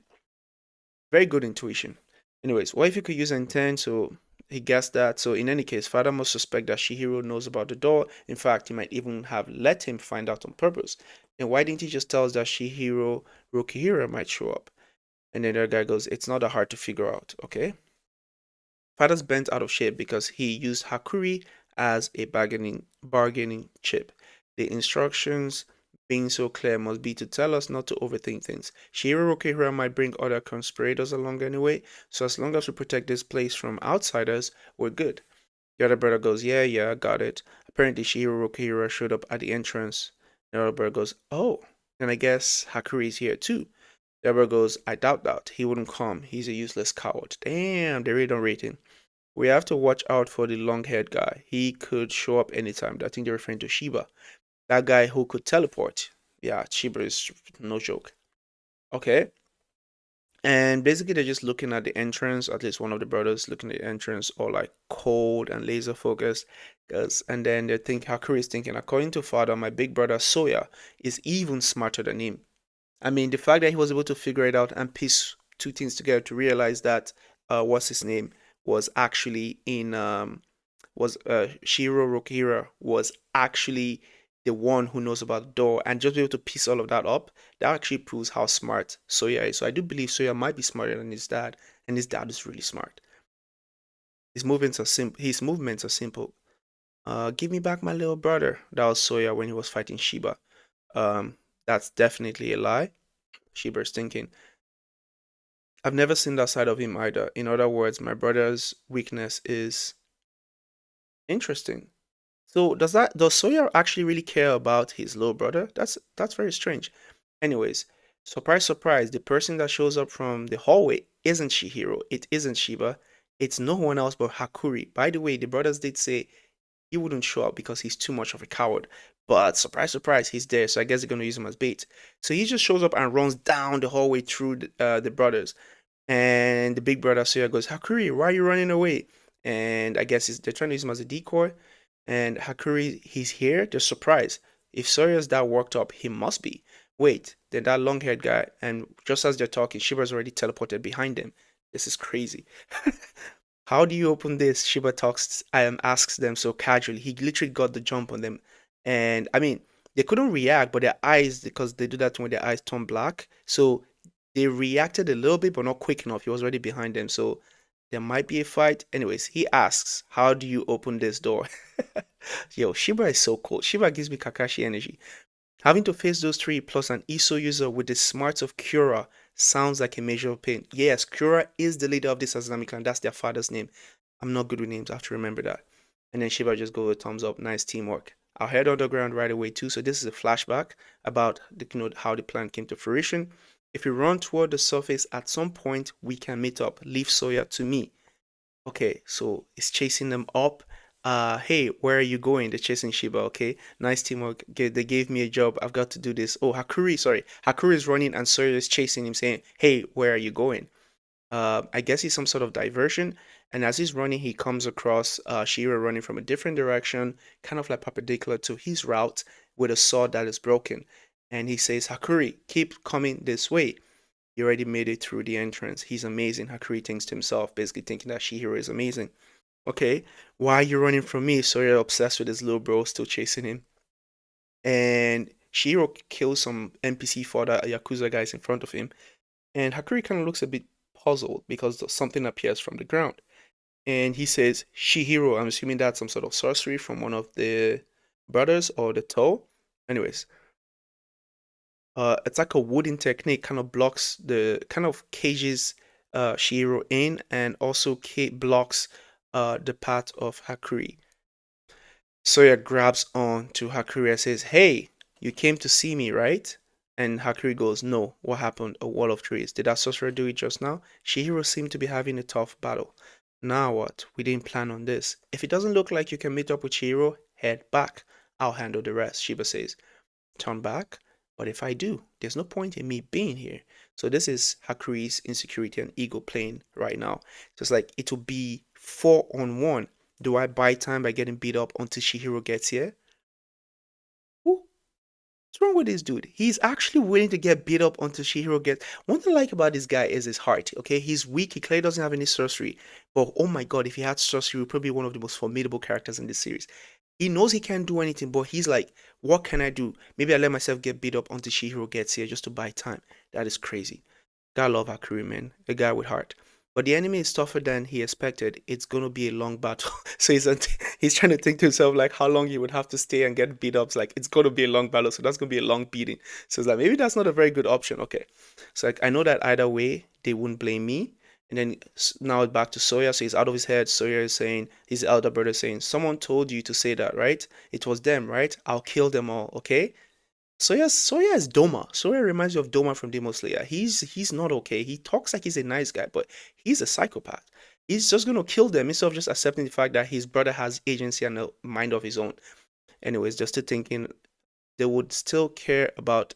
very good intuition. Anyways, what if you could use N10? So he guessed that. So in any case, father must suspect that Shihiro knows about the door. In fact, he might even have let him find out on purpose. And why didn't he just tell us that Shihiro Rokihira might show up? And then the other guy goes, it's not that hard to figure out, okay? Father's bent out of shape because he used Hakuri as a bargaining chip. The instructions being so clear must be to tell us not to overthink things. Shiro Rokihira might bring other conspirators along anyway, so as long as we protect this place from outsiders, we're good. The other brother goes, yeah, yeah, got it. Apparently Shiro Rokihira showed up at the entrance. The other brother goes, oh, then I guess Hakuri's here too. The other goes, I doubt that. He wouldn't come. He's a useless coward. Damn, they really don't rate him. We have to watch out for the long-haired guy. He could show up anytime. I think they're referring to Shiba. That guy who could teleport. Yeah, Shiba is no joke. Okay. And basically they're just looking at the entrance, at least one of the brothers looking at the entrance, all like cold and laser focused. Cause and then they think Hakuri is thinking, according to father, my big brother Soya is even smarter than him. I mean, the fact that he was able to figure it out and piece two things together to realize that what's his name was actually in was Shiro Rokihira was actually the one who knows about the door, and just be able to piece all of that up, that actually proves how smart Soya is. So I do believe Soya might be smarter than his dad, and his dad is really smart. His movements are simple. His movements are simple. Give me back my little brother. That was Soya when he was fighting Shiba. That's definitely a lie. Shiba's thinking, I've never seen that side of him either. In other words, my brother's weakness is interesting. So does Sawyer actually really care about his little brother? That's very strange. Anyways, surprise surprise, the person that shows up from the hallway isn't Shihiro. It isn't Shiba. It's no one else but Hakuri. By the way, the brothers did say he wouldn't show up because he's too much of a coward. But surprise surprise, he's there. So I guess they're gonna use him as bait. So he just shows up and runs down the hallway through the brothers. And the big brother Sawyer goes, Hakuri, why are you running away? And I guess they're trying to use him as a decoy. And Hakuri, he's here. They're surprised. If Sawyer's that worked up, he must be. Wait, then that long haired guy. And just as they're talking, Shiba's already teleported behind them. This is crazy. How do you open this? Shiba talks, asks them so casually. He literally got the jump on them. And I mean, they couldn't react, but their eyes, because they do that when their eyes turn black. So they reacted a little bit, but not quick enough. He was already behind them. So there might be a fight. Anyways, he asks, how do you open this door? Yo, Shiba is so cool. Shiba gives me Kakashi energy. Having to face those three plus an ISO user with the smarts of Kura sounds like a major pain. Yes, Kura is the leader of this Asami clan. That's their father's name. I'm not good with names. I have to remember that. And then Shiba just goes with thumbs up. Nice teamwork. I'll head underground right away too. So this is a flashback about how the plan came to fruition. If we run toward the surface at some point, we can meet up. Leave Soya to me. Okay, so it's chasing them up. Hey, where are you going? They're chasing Shiba. Okay, nice teamwork. They gave me a job. I've got to do this. Oh, Hakuri, sorry. Hakuri is running and Sawyer is chasing him, saying, hey, where are you going? I guess he's some sort of diversion. And as he's running, he comes across Shira running from a different direction, kind of like perpendicular to his route with a sword that is broken. And he says, Hakuri, keep coming this way. He already made it through the entrance. He's amazing. Hakuri thinks to himself, basically thinking that Shihiro is amazing. Okay, why are you running from me? So you're obsessed with his little bro still chasing him. And Shihiro kills some NPC for the Yakuza guys in front of him. And Hakuri kind of looks a bit puzzled because something appears from the ground. And he says, Shihiro, I'm assuming that's some sort of sorcery from one of the brothers or the toe. Anyways, it's like a wooden technique, kind of blocks the kind of cages Shihiro in, and also blocks the path of Hakuri. Soya grabs on to Hakuri and says, hey, you came to see me, right? And Hakuri goes, no, what happened? A wall of trees. Did that sorcerer do it just now? Shihiro seemed to be having a tough battle. Now what? We didn't plan on this. If it doesn't look like you can meet up with Shihiro, head back. I'll handle the rest, Shiba says. Turn back? But if I do, there's no point in me being here. So this is Hakuri's insecurity and ego playing right now. Just like it will be 4-on-1. Do I buy time by getting beat up until Shihiro gets here? Who? What's wrong with this dude? He's actually willing to get beat up until Shihiro gets. One thing I like about this guy is his heart. Okay, he's weak. He clearly doesn't have any sorcery. But oh my god, if he had sorcery, he would probably be one of the most formidable characters in this series. He knows he can't do anything, but he's like, what can I do? Maybe I let myself get beat up until Shihiro gets here just to buy time. That is crazy. Gotta love Hakuri, man. A guy with heart. But the enemy is tougher than he expected. It's gonna be a long battle. So he's trying to think to himself like how long he would have to stay and get beat up. It's like it's gonna be a long battle, so that's gonna be a long beating. So it's like maybe that's not a very good option. Okay. So like I know that either way they wouldn't blame me. And then now back to Soya. So he's out of his head. Soya is saying his elder brother is saying, someone told you to say that, right? It was them, right? I'll kill them all, okay? Soya is Doma. Soya reminds you of Doma from Demon Slayer. He's not okay. He talks like he's a nice guy, but he's a psychopath. He's just gonna kill them instead of just accepting the fact that his brother has agency and a mind of his own. Anyways, just to thinking they would still care about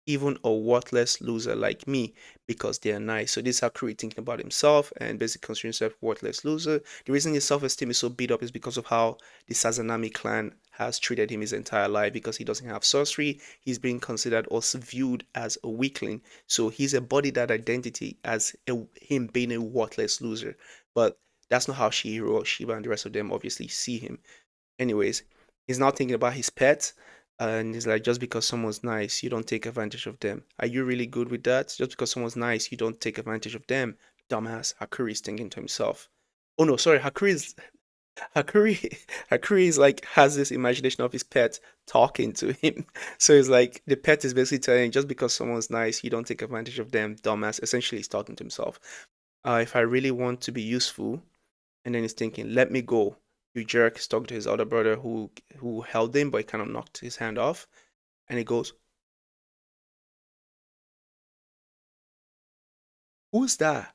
even a worthless loser like me because they're nice. So this is how Curry thinking about himself and basically considering himself worthless loser. The reason his self-esteem is so beat up is because of how the Sazanami clan has treated him his entire life because he doesn't have sorcery. He's being considered or viewed as a weakling. So he's embodied that identity as him being a worthless loser. But that's not how Shihiro, Shiba, and the rest of them obviously see him. Anyways, he's now thinking about his pet, and he's like, just because someone's nice, you don't take advantage of them. Are you really good with that? Just because someone's nice, you don't take advantage of them. Dumbass. Hakuri's thinking to himself. Oh no, sorry, Hakuri Hakuri is like has this imagination of his pet talking to him. So it's like the pet is basically telling just because someone's nice, you don't take advantage of them, dumbass. Essentially he's talking to himself. If I really want to be useful, and then he's thinking, "Let me go." You jerk. He's talking to his other brother who held him, but he kind of knocked his hand off. And he goes, "Who's that?"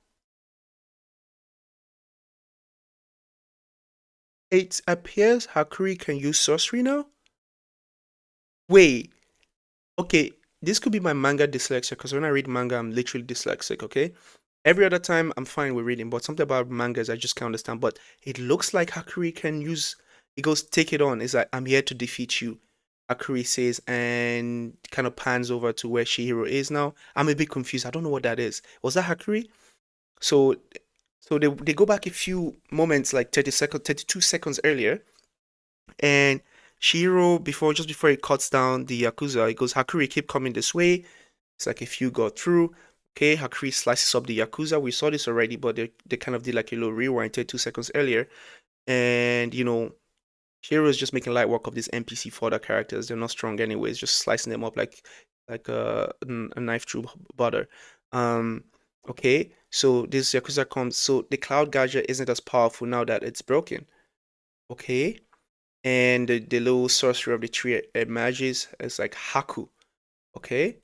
It appears Hakuri can use sorcery now. Wait, okay, this could be my manga dyslexia because when I read manga, I'm literally dyslexic. Okay, every other time I'm fine with reading, but something about mangas I just can't understand. But it looks like Hakuri can use. He goes, "Take it on." It's like, "I'm here to defeat you." Hakuri says, and kind of pans over to where Shihiro is now. I'm a bit confused. I don't know what that is. Was that Hakuri? So, so they go back a few moments, like 30 seconds, 32 seconds earlier, and Shihiro, just before he cuts down the Yakuza, he goes, "Hakuri, keep coming this way." It's like if you got through. Okay, Hakuri slices up the Yakuza. We saw this already, but they kind of did like a little rewind 32 seconds earlier. And, Shiro is just making light work of these NPC fodder characters. They're not strong anyways, just slicing them up like a knife through butter. Um, okay, so this Yakuza comes. So the Cloud Gadget isn't as powerful now that it's broken. Okay, and the little sorcerer of the tree emerges as like Haku. Okay,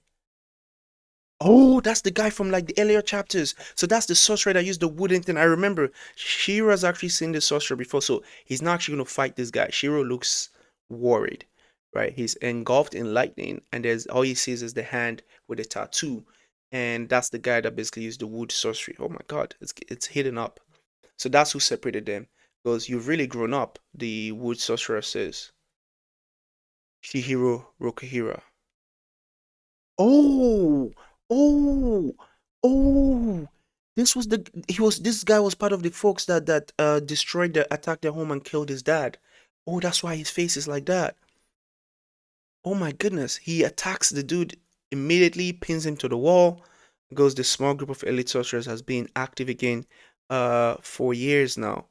oh, that's the guy from like the earlier chapters. So that's the sorcerer that used the wooden thing. I remember Shira's actually seen the sorcerer before, so he's not actually gonna fight this guy. Shiro looks worried, right? He's engulfed in lightning, and there's all he sees is the hand with the tattoo, and that's the guy that basically used the wood sorcery. Oh my God, it's hidden up. So that's who separated them. Because you've really grown up, the wood sorcerer says. Shihiro Rokuhira. Oh, oh, oh. This guy was part of the folks that destroyed attacked their home and killed his dad. Oh, that's why his face is like that. Oh my goodness. He attacks the dude immediately, pins him to the wall. Goes the small group of elite sorcerers has been active again for years now.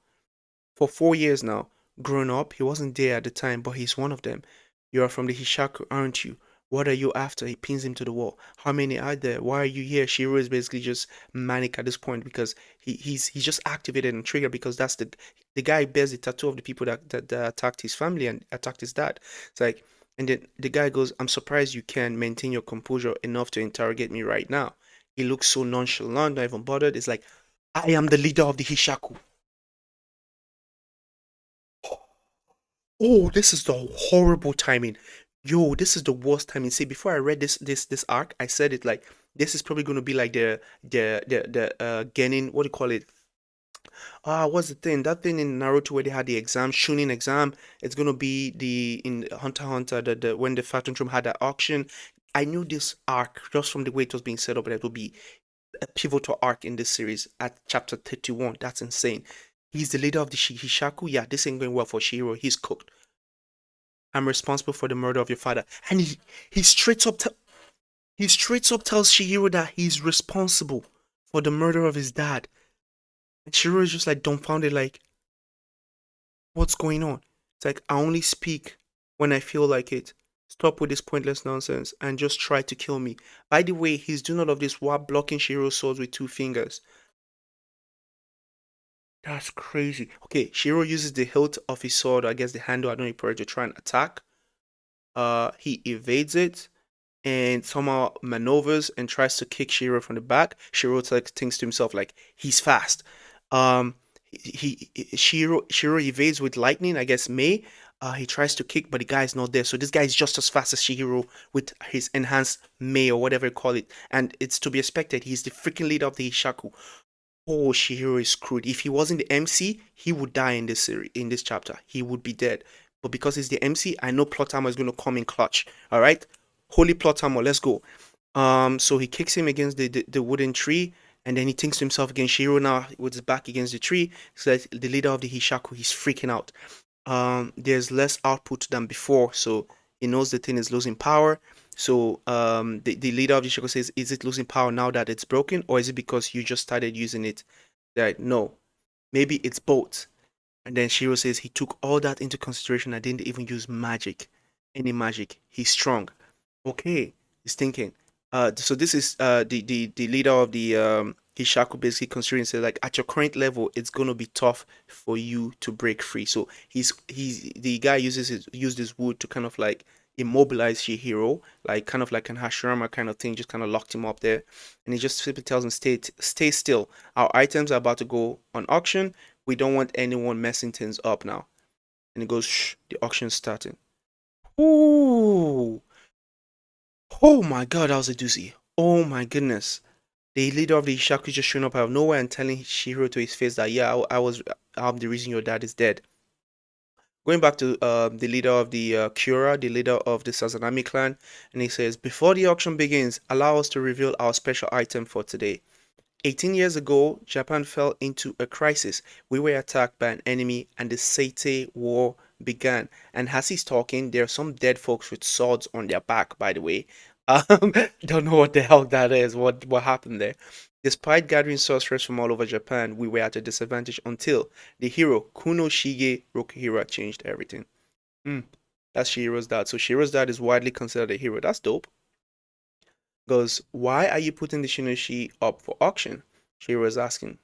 For 4 years now. Grown up, he wasn't there at the time, but he's one of them. You are from the Hishaku, aren't you? What are you after? He pins him to the wall. How many are there? Why are you here? Shiro is basically just manic at this point because he's just activated and triggered because that's the guy bears the tattoo of the people that attacked his family and attacked his dad. It's like, and then the guy goes, "I'm surprised you can maintain your composure enough to interrogate me right now." He looks so nonchalant, not even bothered. It's like, "I am the leader of the Hishaku." Oh, this is the horrible timing. Yo, this is the worst timing. See, before I read this arc, I said it like this is probably gonna be like the Genin, what do you call it? What's the thing? That thing in Naruto where they had the exam, Shunin exam. It's gonna be the in Hunter x Hunter the when the Phantom Room had that auction. I knew this arc just from the way it was being set up that it would be a pivotal arc in this series at chapter 31. That's insane. He's the leader of the Hishaku. Yeah, this ain't going well for Shiro. He's cooked. I'm responsible for the murder of your father. And he straight up He straight up tells Shihiro that he's responsible for the murder of his dad. And Shihiro is just like dumbfounded, like, what's going on? It's like, I only speak when I feel like it. Stop with this pointless nonsense and just try to kill me. By the way, he's doing all of this while blocking Shiro's swords with two fingers. That's crazy. Okay, Shiro uses the hilt of his sword, I guess the handle, I don't know, to try and attack. He evades it and somehow maneuvers and tries to kick Shiro from the back. Shiro like thinks to himself like he's fast. Um, Shiro evades with lightning. I guess May. He tries to kick, but the guy is not there. So this guy is just as fast as Shihiro with his enhanced May or whatever you call it. And it's to be expected. He's the freaking leader of the Hishaku. Oh, Shihiro is screwed. If he wasn't the MC, he would die in this series, in this chapter. He would be dead. But because he's the MC, I know plot armor is going to come in clutch. All right, holy plot armor, let's go. So he kicks him against the wooden tree, and then he thinks to himself against Shihiro now with his back against the tree. So that the leader of the Hishaku, he's freaking out. There's less output than before, so he knows the thing is losing power. So the leader of the Shako says, is it losing power now that it's broken, or is it because you just started using it? That no, maybe it's both. And then Shiro says he took all that into consideration and didn't even use magic, any magic. He's strong. Okay, he's thinking. So this is the leader of the Hishaku basically considering say like at your current level, it's gonna be tough for you to break free. So he's the guy used his wood to kind of like immobilize Shihiro, like kind of like an Hashirama kind of thing, just kind of locked him up there, and he just simply tells him stay still. Our items are about to go on auction. We don't want anyone messing things up now. And he goes, shh, the auction's starting. Ooh. Oh my god, that was a doozy. Oh my goodness. The leader of the Ishaku just showing up out of nowhere and telling Shihiro to his face that, yeah, I'm the reason your dad is dead. Going back to the leader of the Kyura, the leader of the Sazanami clan, and he says, before the auction begins, allow us to reveal our special item for today. 18 years ago, Japan fell into a crisis. We were attacked by an enemy and the Seitei War began. And as he's talking, there are some dead folks with swords on their back, by the way. Don't know what the hell that is, what happened there. Despite gathering sorcerers from all over Japan, we were at a disadvantage until the hero Kuno Shige Rokuhira changed everything. Mm, that's Shihiro's dad. So Shihiro's dad is widely considered a hero. That's dope. Goes, why are you putting the Shinoshi up for auction? Shiro is asking.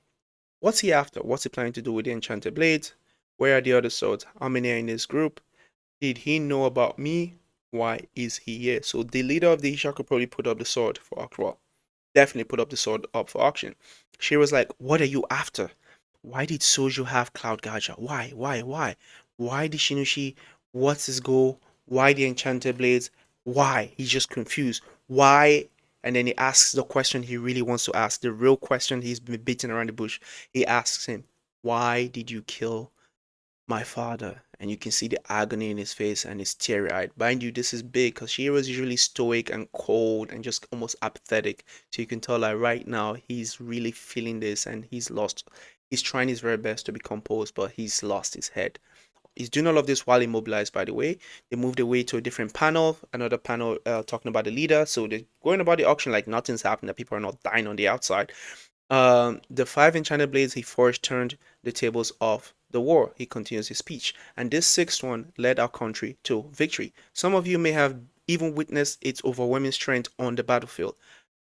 What's he after? What's he planning to do with the enchanted blades? Where are the other swords? How many are in this group? Did he know about me? Why is he here? So the leader of the Ishaku probably put up the sword for auction. Definitely put up the sword up for auction. Shiro's like, what are you after? Why did Soju have Cloud Gaja? Why? Why? Why the Shinoshi? What's his goal? Why the enchanted blades? Why? He's just confused. Why? And then he asks the question he really wants to ask, the real question he's been beating around the bush. He asks him, why did you kill my father? And you can see the agony in his face and he's teary eyed. Mind you, this is big because Shiro is usually stoic and cold and just almost apathetic. So you can tell like right now he's really feeling this and he's lost. He's trying his very best to be composed, but he's lost his head. He's doing all of this while immobilized, by the way. They moved away to a different panel, another panel talking about the leader. So they're going about the auction like nothing's happened, that people are not dying on the outside. The five enchanted blades he forged turned the tables of the war. He continues his speech. And this sixth one led our country to victory. Some of you may have even witnessed its overwhelming strength on the battlefield.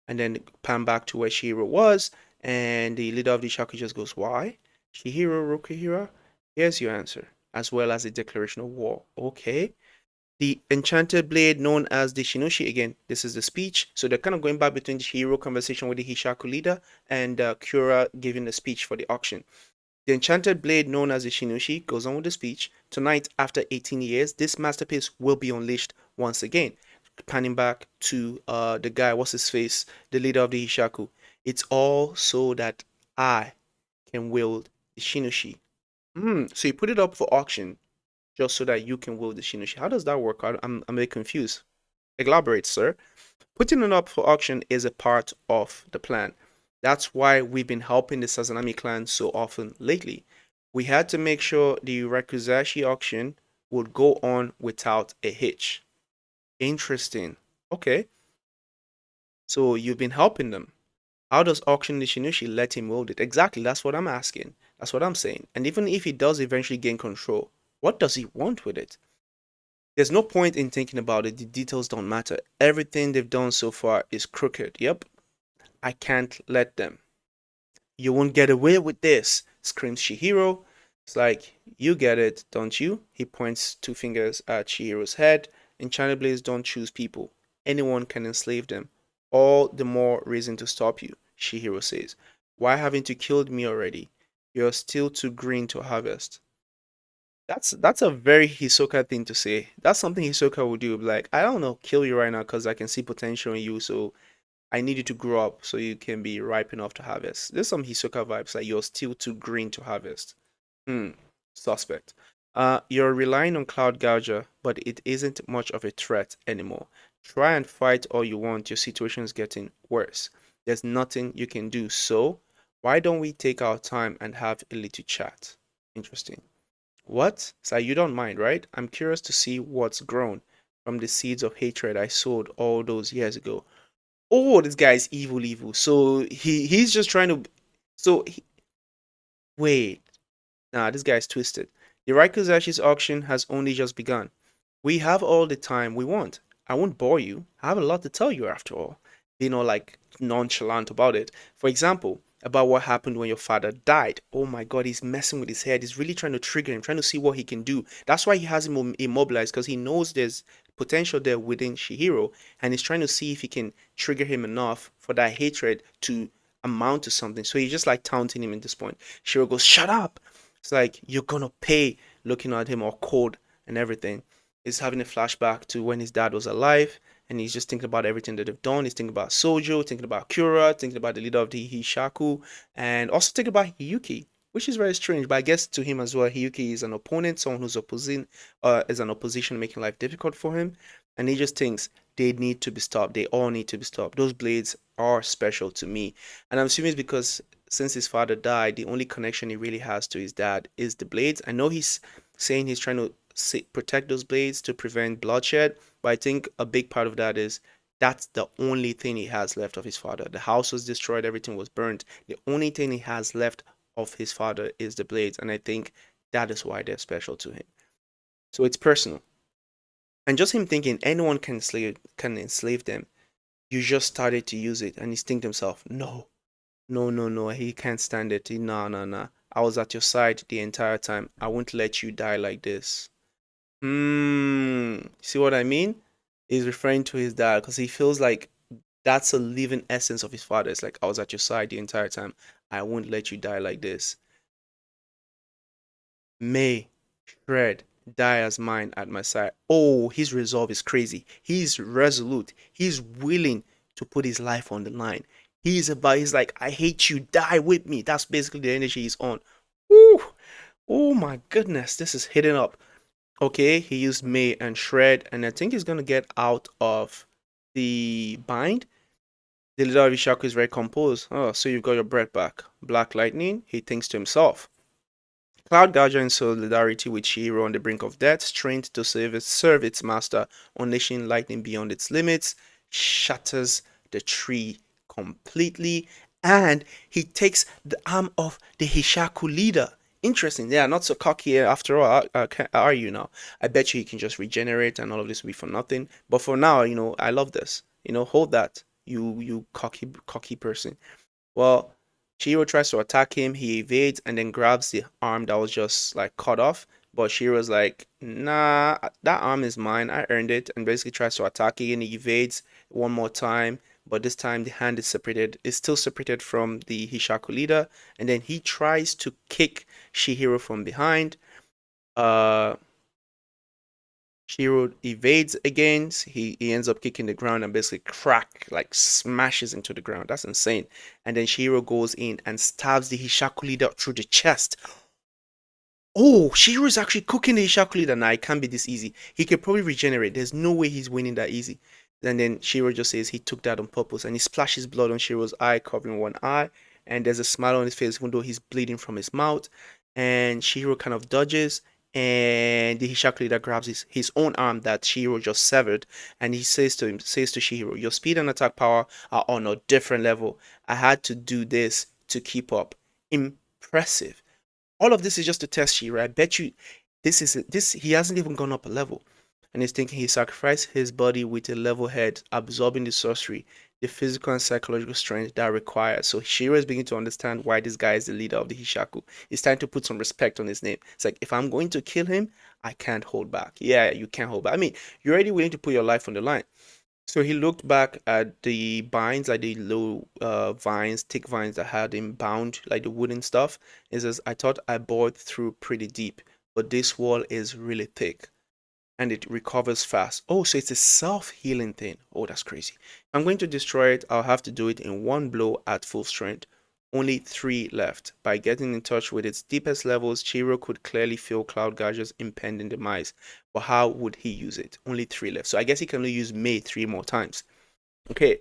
And then pan back to where Shihiro was, and the leader of the Shaku just goes, why? Shihiro Rokuhira? Here's your answer, as well as the declaration of war. Okay. The enchanted blade known as the Shinoshi again. This is the speech. So they're kind of going back between the Shihiro conversation with the Hishaku leader and Kura giving the speech for the auction. The enchanted blade known as the Shinoshi goes on with the speech. Tonight, after 18 years, this masterpiece will be unleashed once again. Panning back to the guy, what's his face, the leader of the Hishaku. It's all so that I can wield the Shinoshi. So you put it up for auction just so that you can wield the Shinoshi. How does that work? I'm a bit confused. Elaborate, sir. Putting it up for auction is a part of the plan. That's why we've been helping the Sazanami clan so often lately. We had to make sure the Rakuzashi auction would go on without a hitch. Interesting. Okay. So you've been helping them. How does auction Nishinushi let him wield it? Exactly, that's what I'm asking. That's what I'm saying. And even if he does eventually gain control, what does he want with it? There's no point in thinking about it. The details don't matter. Everything they've done so far is crooked. Yep, I can't let them. You won't get away with this, screams Shihiro. It's like, you get it, don't you? He points two fingers at Shihiro's head. Enchanted blades don't choose people. Anyone can enslave them. All the more reason to stop you, Shihiro says. Why haven't you killed me already? You're still too green to harvest. That's a very Hisoka thing to say. That's something Hisoka would do. Like, I don't know, kill you right now because I can see potential in you. So I need you to grow up so you can be ripe enough to harvest. There's some Hisoka vibes like you're still too green to harvest. Hmm, suspect. You're relying on Cloud Gouger, but it isn't much of a threat anymore. Try and fight all you want, your situation's getting worse. There's nothing you can do, so why don't we take our time and have a little chat? Interesting. What? So you don't mind, right? I'm curious to see what's grown from the seeds of hatred I sowed all those years ago. Oh, this guy is evil, evil. So he's just trying to. So wait, nah, this guy's twisted. The Raikozashi's auction has only just begun. We have all the time we want. I won't bore you. I have a lot to tell you after all. Being all like nonchalant about it. For example, about what happened when your father died. Oh my god, he's messing with his head. He's really trying to trigger him, trying to see what he can do. That's why he has him immobilized because he knows there's potential there within Shihiro and he's trying to see if he can trigger him enough for that hatred to amount to something. So he's just like taunting him at this point. Shihiro goes, "Shut up!" It's like you're gonna pay looking at him all cold and everything. He's having a flashback to when his dad was alive, and he's just thinking about everything that they've done. He's thinking about Sojo, thinking about Kura, thinking about the leader of the Hishaku, and also thinking about Hiyuki, which is very strange. But I guess to him as well, Hiyuki is an opponent, someone who's opposing, is an opposition, making life difficult for him, and he just thinks they need to be stopped. They all need to be stopped. Those blades are special to me, and I'm assuming it's because since his father died, the only connection he really has to his dad is the blades. I know he's saying he's trying to protect those blades to prevent bloodshed, but I think a big part of that is that's the only thing he has left of his father. The house was destroyed, everything was burnt. The only thing he has left of his father is the blades, and I think that is why they're special to him. So it's personal. And just him thinking anyone can enslave them, you just started to use it, and he's thinking to himself, no, no, no, no, he can't stand it. No, no, no. I was at your side the entire time. I won't let you die like this. See what I mean? He's referring to his dad because he feels like that's a living essence of his father. It's like, I was at your side the entire time. I won't let you die like this. May, Shred, die as mine at my side. Oh, his resolve is crazy. He's resolute. He's willing to put his life on the line. He's like, I hate you, die with me. That's basically the energy he's on. Ooh, oh my goodness, this is hitting up. Okay, he used May and Shred, and I think he's gonna get out of the bind. The leader of Ishaku is very composed. Oh, so you've got your breath back. Black Lightning, he thinks to himself. Cloud Gouger in solidarity with Shihiro on the brink of death, trained to serve its master, unleashing lightning beyond its limits, shatters the tree completely, and he takes the arm of the Hishaku leader. Interesting. Yeah, not so cocky after all, are you now? I bet you he can just regenerate and all of this will be for nothing. But for now, I love this. Hold that, you cocky person. Well, Shiro tries to attack him, he evades and then grabs the arm that was just like cut off. But Shiro's like, nah, that arm is mine. I earned it. And basically tries to attack again. He evades one more time. But this time the hand is separated, is still separated from the Hishaku leader. And then he tries to kick Shihiro from behind. Uh, Shiro evades again. He ends up kicking the ground and basically like smashes into the ground. That's insane. And then Shiro goes in and stabs the Hishaku leader through the chest. Oh, Shiro is actually cooking the Hishaku leader. Now, it can't be this easy. He could probably regenerate. There's no way he's winning that easy. And then Shiro just says he took that on purpose. And he splashes blood on Shiro's eye, covering one eye. And there's a smile on his face, even though he's bleeding from his mouth. And Shiro kind of dodges And the Hishaku leader grabs his own arm that Shihiro just severed, and he says to Shihiro, "Your speed and attack power are on a different level. I had to do this to keep up. Impressive." All of this is just to test Shihiro. I bet you this he hasn't even gone up a level. And he's thinking he sacrificed his body with a level head, absorbing the sorcery, the physical and psychological strength that requires. So Shihiro is beginning to understand why this guy is the leader of the Hishaku. He's trying to put some respect on his name. It's like, if I'm going to kill him, I can't hold back. Yeah, you can't hold back. I mean, you're already willing to put your life on the line. So he looked back at the vines, like the low vines, thick vines that had him bound, like the wooden stuff. He says, "I thought I bored through pretty deep, but this wall is really thick and it recovers fast." Oh, so it's a self-healing thing. Oh, that's crazy. If I'm going to destroy it, I'll have to do it in one blow at full strength. Only three left. By getting in touch with its deepest levels, Chiro could clearly feel Cloud Gadget's impending demise. But how would he use it? Only three left. So I guess he can only use May three more times. Okay,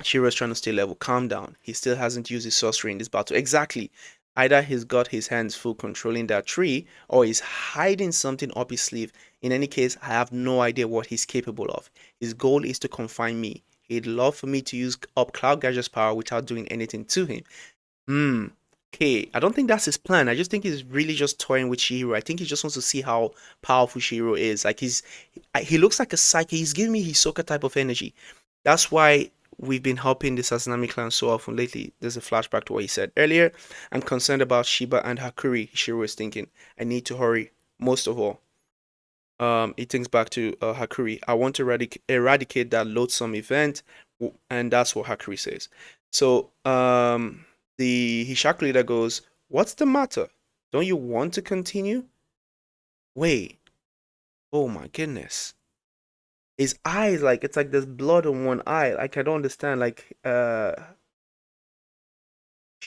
Shiro's trying to stay level. Calm down. He still hasn't used his sorcery in this battle. Exactly. Either he's got his hands full controlling that tree, or he's hiding something up his sleeve. In any case, I have no idea what he's capable of. His goal is to confine me. He'd love for me to use up Cloud Gadget's power without doing anything to him. Hmm. Okay, I don't think that's his plan. I just think he's really just toying with Shihiro. I think he just wants to see how powerful Shihiro is. Like he looks like a psychic. He's giving me Hisoka type of energy. That's why we've been helping the Sasanami clan so often lately. There's a flashback to what he said earlier. I'm concerned about Shiba and Hakuri. Shihiro is thinking, I need to hurry. Most of all, he thinks back to Hakuri. I want to eradicate that loathsome event, and that's what Hakuri says. So the Hishaku leader goes, "What's the matter? Don't you want to continue?" Wait, oh my goodness. His eyes, like it's like there's blood on one eye. Like I don't understand.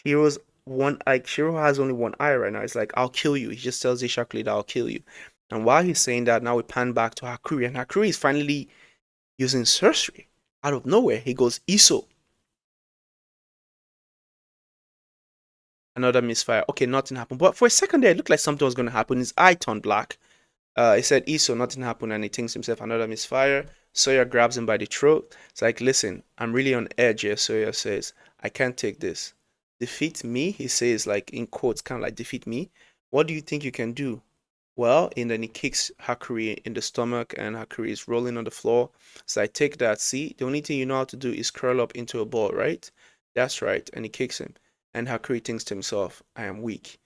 Shiro has only one eye right now. It's like, "I'll kill you." He just tells the Hishaku leader, "I'll kill you." And while he's saying that, now we pan back to Hakuri, and Hakuri is finally using sorcery. Out of nowhere, he goes Iso. Another misfire. Okay, nothing happened. But for a second there, it looked like something was going to happen. His eye turned black. He said Iso, nothing happened, and he thinks to himself, another misfire. Sawyer grabs him by the throat. It's like, "Listen, I'm really on edge here," Sawyer says. "I can't take this." "Defeat me?" He says, like in quotes, kind of like, "Defeat me? What do you think you can do?" Well, and then he kicks Hakuri in the stomach, and Hakuri is rolling on the floor. So I take that. See, the only thing you know how to do is curl up into a ball, right? That's right. And he kicks him. And Hakuri thinks to himself, "I am weak."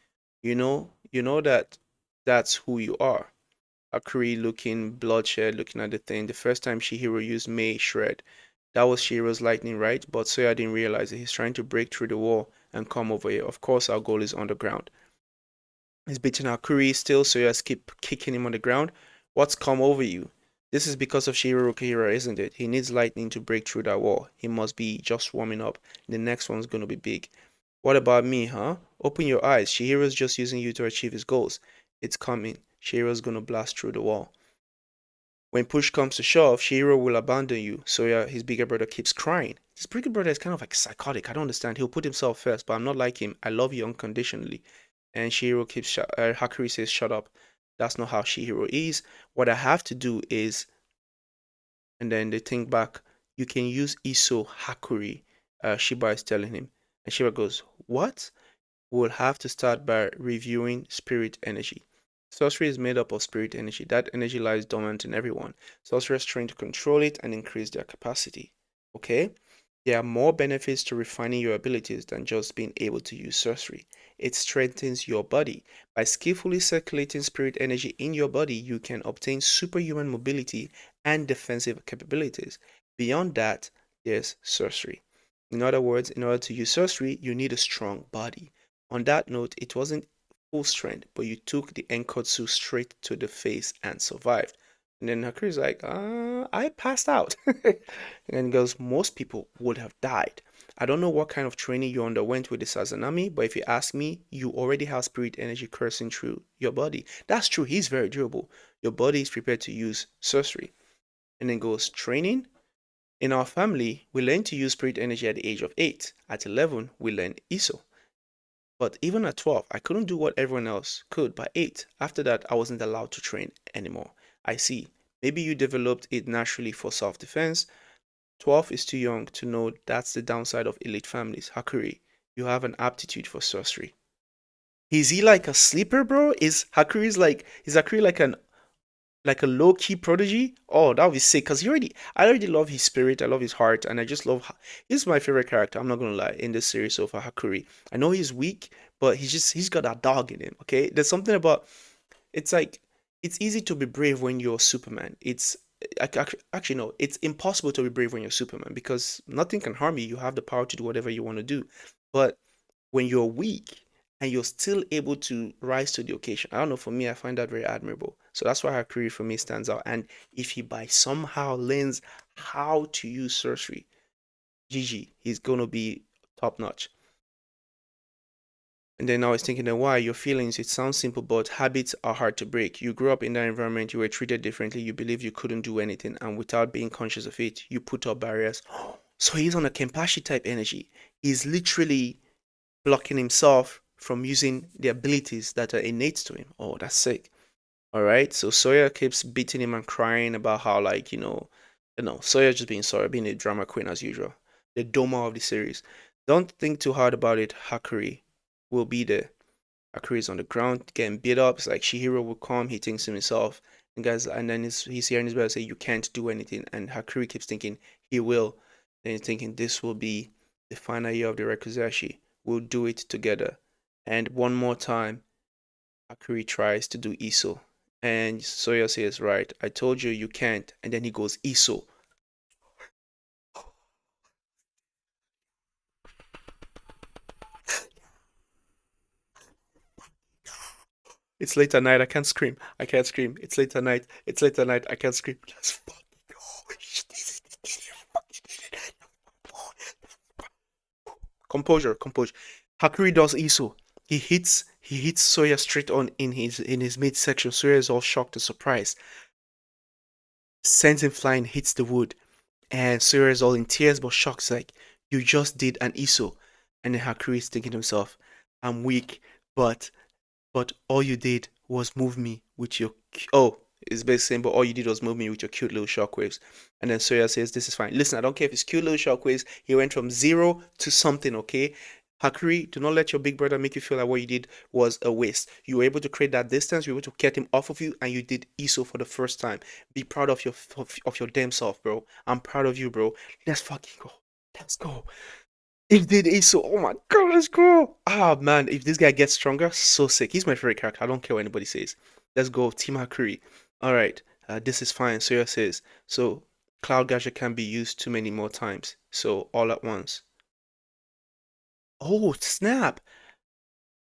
You know that that's who you are. Hakuri looking bloodshed, looking at the thing. The first time Shihiro used Mei Shred, that was Shihiro's lightning, right? But Soya didn't realize it. He's trying to break through the wall and come over here. Of course, our goal is underground. He's beating Hakuri still, so you just keep kicking him on the ground. What's come over you? This is because of Shiro Okihira, isn't it? He needs lightning to break through that wall. He must be just warming up. The next one's gonna be big. What about me, huh? Open your eyes. Shihiro's just using you to achieve his goals. It's coming. Shihiro's gonna blast through the wall. When push comes to shove, Shihiro will abandon you. So yeah, his bigger brother keeps crying. His bigger brother is kind of like psychotic. I don't understand. He'll put himself first, but I'm not like him. I love you unconditionally. And Shihiro Hakuri says, "Shut up. That's not how Shihiro is. What I have to do is," and then they think back, "You can use Iso Hakuri," Shiba is telling him. And Shiba goes, "What?" "We'll have to start by reviewing spirit energy. Sorcery is made up of spirit energy. That energy lies dormant in everyone. Sorcerers train to control it and increase their capacity. Okay? There are more benefits to refining your abilities than just being able to use sorcery. It strengthens your body. By skillfully circulating spirit energy in your body, you can obtain superhuman mobility and defensive capabilities. Beyond that, there's sorcery. In other words, in order to use sorcery, you need a strong body. On that note, it wasn't full strength, but you took the Enkotsu straight to the face and survived." And then Hakuri's like, I passed out." And then he goes, "Most people would have died. I don't know what kind of training you underwent with the Sazanami, but if you ask me, you already have spirit energy coursing through your body." That's true. He's very durable. Your body is prepared to use sorcery. And then goes, "Training? In our family, we learn to use spirit energy at the age of 8. At 11, we learn ISO." But even at 12, I couldn't do what everyone else could. By 8, after that, I wasn't allowed to train anymore. I see. Maybe you developed it naturally for self defense. 12 is too young to know that's the downside of elite families. Hakuri, you have an aptitude for sorcery. Is he like a sleeper, bro? Is Hakuri like a low key prodigy? Oh, that would be sick. Cause I already love his spirit. I love his heart, and I just love. He's my favorite character. I'm not gonna lie in this series so far, Hakuri. I know he's weak, but he's got that dog in him. Okay, there's something about it's like it's easy to be brave when you're Superman. Actually no, it's impossible to be brave when you're Superman because nothing can harm you. You have the power to do whatever you want to do. But when you're weak and you're still able to rise to the occasion, I don't know. For me, I find that very admirable. So that's why Hakuri for me stands out. And if he by somehow learns how to use sorcery, GG, he's gonna be top notch. And then I was thinking, then why your feelings? It sounds simple, but habits are hard to break. You grew up in that environment, you were treated differently, you believe you couldn't do anything, and without being conscious of it, you put up barriers. So he's on a Kenpachi type energy. He's literally blocking himself from using the abilities that are innate to him. Oh, that's sick. All right. So Sawyer keeps beating him and crying about how, like, Sawyer just being Sawyer, being a drama queen as usual. The Doma of the series. Don't think too hard about it. Hakuri will be there. Akira is on the ground getting beat up. It's like Shihiro will come, he thinks to himself, and then he's hearing his brother say, "You can't do anything." And Hakuri keeps thinking, "He will." Then he's thinking, "This will be the final year of the Rekuzashi. We'll do it together." And one more time, Hakuri tries to do Iso. And Soya says, "Right, I told you you can't." And then he goes Iso. It's late at night. I can't scream. I can't scream. It's late at night. It's late at night. I can't scream. Let's fucking go. Composure, composure. Hakuri does Iso. He hits Soya straight on in his midsection. Soya is all shocked and surprised. Sends him flying, hits the wood, and Soya is all in tears but shocked. It's like, you just did an Iso. And then Hakuri is thinking to himself, I'm weak, but all you did was move me with your oh, it's basically saying, but all you did was move me with your cute little shockwaves. And then Soya says, this is fine. Listen, I don't care if it's cute little shockwaves. He went from zero to something, okay? Hakuri, do not let your big brother make you feel like what you did was a waste. You were able to create that distance, you were able to get him off of you, and you did ISO for the first time. Be proud of your damn self, bro. I'm proud of you, bro. Let's fucking go. Let's go. If did Iso, oh my god, let's go. Ah man, if this guy gets stronger, so sick. He's my favorite character. I don't care what anybody says. Let's go, Team Hakuri. Alright, this is fine. Soya says. So Cloud Gadget can be used too many more times. So all at once. Oh, snap.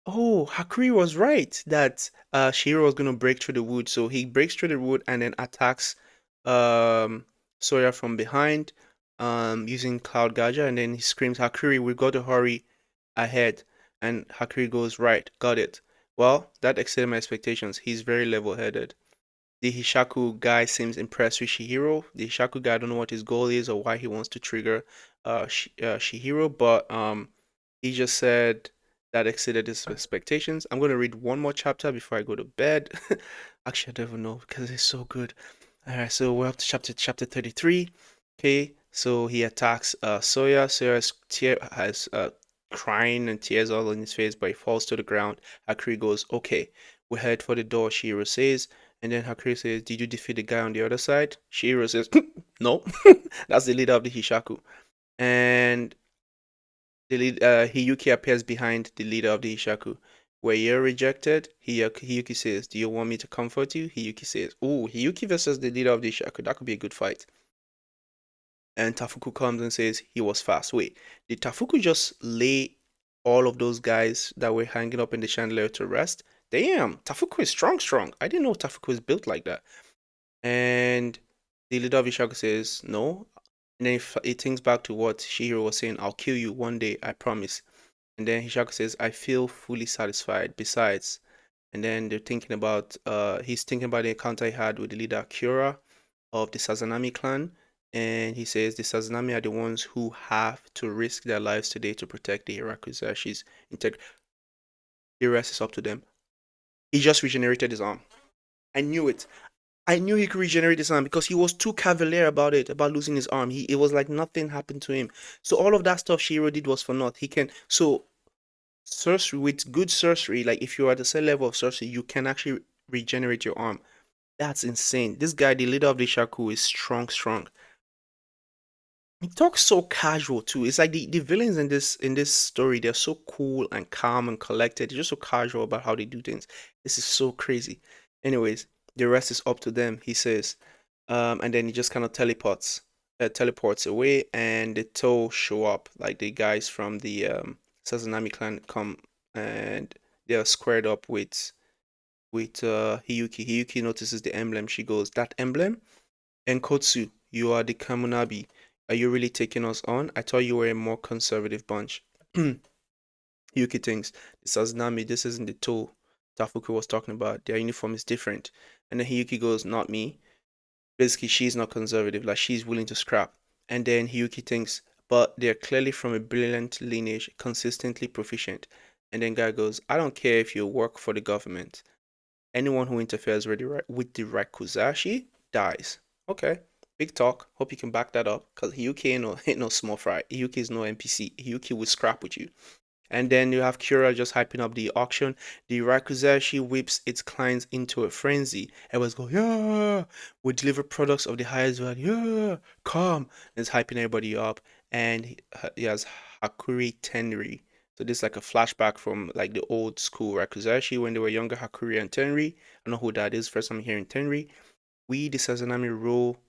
Oh, Hakuri was right that Shiro was gonna break through the wood. So he breaks through the wood and then attacks um Sawyer from behind using Cloud Gaja, and then he screams, Hakuri, we got to hurry ahead. And Hakuri goes, right, got it. Well, that exceeded my expectations. He's very level-headed. The Hishaku guy seems impressed with Shihiro. The Hishaku guy, I don't know what his goal is or why he wants to trigger Shihiro, but he just said that exceeded his expectations. I'm going to read one more chapter before I go to bed. Actually, I don't even know because it's so good. All right, so we're up to chapter 33. Okay, so he attacks Soya. Soya has crying and tears all in his face, but he falls to the ground. Akiri goes, okay, we head for the door, Shihiro says. And then Hakuri says, did you defeat the guy on the other side? Shihiro says, no. That's the leader of the Hishaku. And Hiyuki appears behind the leader of the Hishaku. Where you're rejected, Hiyuki says, do you want me to comfort you? Hiyuki says, oh, Hiyuki versus the leader of the Hishaku. That could be a good fight. And Tafuku comes and says, he was fast. Wait, did Tafuku just lay all of those guys that were hanging up in the chandelier to rest? Damn, Tafuku is strong, strong. I didn't know Tafuku is built like that. And the leader of Ishaku says, no. And then he thinks back to what Shihiro was saying, I'll kill you one day, I promise. And then Hishaku says, I feel fully satisfied. Besides, and then he's thinking about the encounter he had with the leader Kyura of the Sazanami clan. And he says the Sazanami are the ones who have to risk their lives today to protect the Hirakuzashi's integrity. The rest is up to them. He just regenerated his arm. I knew it. I knew he could regenerate his arm because he was too cavalier about it, about losing his arm. It was like nothing happened to him. So all of that stuff Shiro did was for naught. He can so sorcery with good sorcery, like if you're at the same level of sorcery, you can actually regenerate your arm. That's insane. This guy, the leader of the Shaku, is strong, strong. He talks so casual too. It's like the villains in this story, they're so cool and calm and collected. They're just so casual about how they do things. This is so crazy. Anyways, the rest is up to them, he says. And then he just kind of teleports away, and the Toe show up. Like the guys from the Sazanami clan come, and they're squared up with Hiyuki. Hiyuki notices the emblem. She goes, "That emblem? Enkotsu, you are the Kamunabi. Are you really taking us on? I thought you were a more conservative bunch." Yuki thinks, "This is Nami, this isn't the tool Tafuku was talking about. Their uniform is different." And then Hiyuki goes, "Not me." Basically, she's not conservative, like she's willing to scrap. And then Hiyuki thinks, "But they're clearly from a brilliant lineage, consistently proficient." And then Guy goes, "I don't care if you work for the government. Anyone who interferes with the Rakuzashi dies." Okay, big talk. Hope you can back that up, because Hiyuki ain't no small fry. Hiyuki is no NPC. Hiyuki will scrap with you. And then you have Kira just hyping up the auction. The Rakuzashi whips its clients into a frenzy. Everyone's going, "Yeah, we deliver products of the highest value. Yeah, come." And it's hyping everybody up. And he has Hakuri Tenri. So this is like a flashback from like the old school Rakuzashi when they were younger, Hakuri and Tenri. I don't know who that is. First time hearing Tenri. We, the Sazanami, rule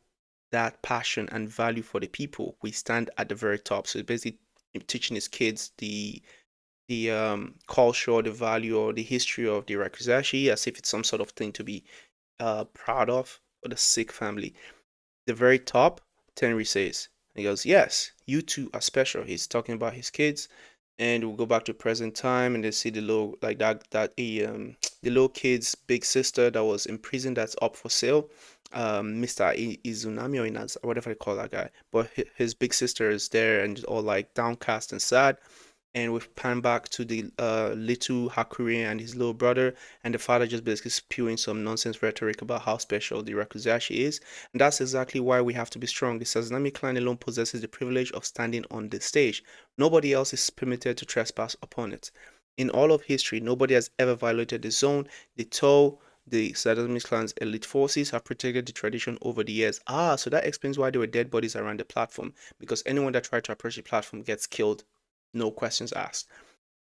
that passion and value for the people. We stand at the very top. So it's basically teaching his kids the culture, the value, or the history of the Rakuzashi as if it's some sort of thing to be proud of for the Sikh family. The very top, Tenri says, he goes, "Yes, you two are special." He's talking about his kids, and we'll go back to present time, and they see the little like the little kid's big sister that was in prison that's up for sale. Mr. Izunami or Inaz, or whatever they call that guy, but his big sister is there and all like downcast and sad, and we pan back to the little Hakuri and his little brother, and the father just basically spewing some nonsense rhetoric about how special the Rakuzashi is. And that's exactly why we have to be strong. The Sazanami clan alone possesses the privilege of standing on the stage. Nobody else is permitted to trespass upon it. In all of history, nobody has ever violated the zone. The Toe, the Sazanami clan's elite forces have protected the tradition over the years. Ah, so that explains why there were dead bodies around the platform, because anyone that tried to approach the platform gets killed, no questions asked.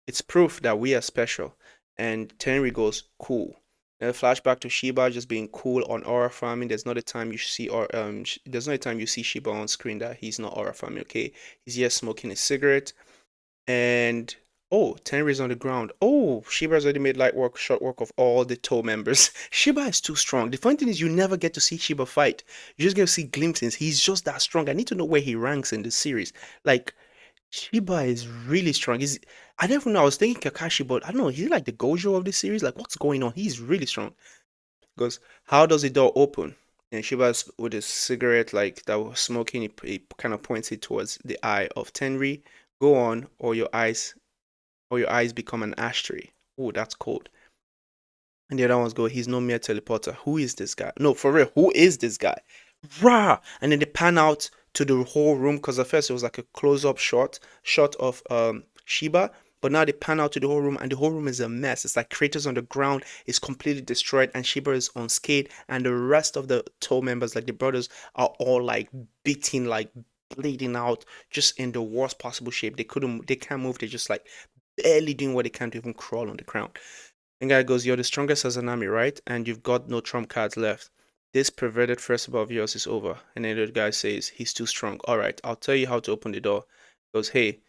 It's proof that we are special. And Tenri goes, "Cool." Then a flashback to Shiba just being cool on aura farming. There's not a time you see Shiba on screen that he's not aura farming. Okay, he's just smoking a cigarette, and oh, Tenri's on the ground. Oh, Shiba's already made light work, short work of all the Toe members. Shiba is too strong. The funny thing is, you never get to see Shiba fight. You just get to see glimpses. He's just that strong. I need to know where he ranks in the series. Like, Shiba is really strong. I never know. I was thinking Kakashi, but I don't know. He's like the Gojo of the series. Like, what's going on? He's really strong. Because how does the door open? And Shiba's with his cigarette, like that was smoking. He kind of points it towards the eye of Tenri. "Go on, or your eyes become an ashtray." Oh, that's cold. And the other ones go, "He's no mere teleporter. Who is this guy?" No, for real, who is this guy? Rah! And then they pan out to the whole room, because at first it was like a close-up shot of Shiba, but now they pan out to the whole room, and the whole room is a mess. It's like craters on the ground, it's completely destroyed, and Shiba is unscathed, and the rest of the Toe members, like the brothers, are all like beating, like bleeding out, just in the worst possible shape. They can't move. They're just like barely doing what they can to even crawl on the ground. And guy goes, "You're the strongest as an army, right? And you've got no trump cards left. This perverted festival of yours is over." And then the guy says, "He's too strong. All right, I'll tell you how to open the door." He goes, "Hey,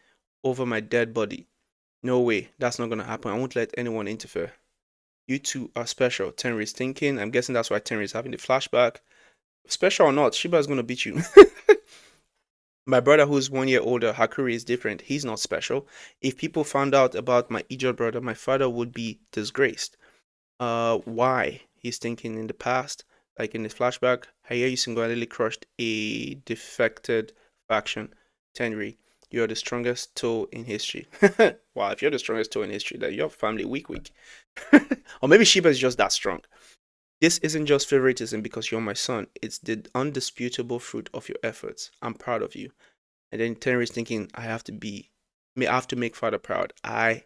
over my dead body." "No way, that's not gonna happen. I won't let anyone interfere." "You two are special." Tenry is thinking. I'm guessing that's why Tenry is having the flashback. Special or not, Shiba is gonna beat you. My brother, who's 1 year older, Hakuri, is different. He's not special. If people found out about my Ijo brother, my father would be disgraced. Why? He's thinking in the past, like in the flashback, Hayayu single-handedly crushed a defected faction, Tenri. You're the strongest toe in history. Wow, if you're the strongest toe in history, then your family weak. Or maybe Sheba is just that strong. This isn't just favoritism because you're my son. It's the undisputable fruit of your efforts. I'm proud of you. And then Terry is thinking, I have to make father proud. I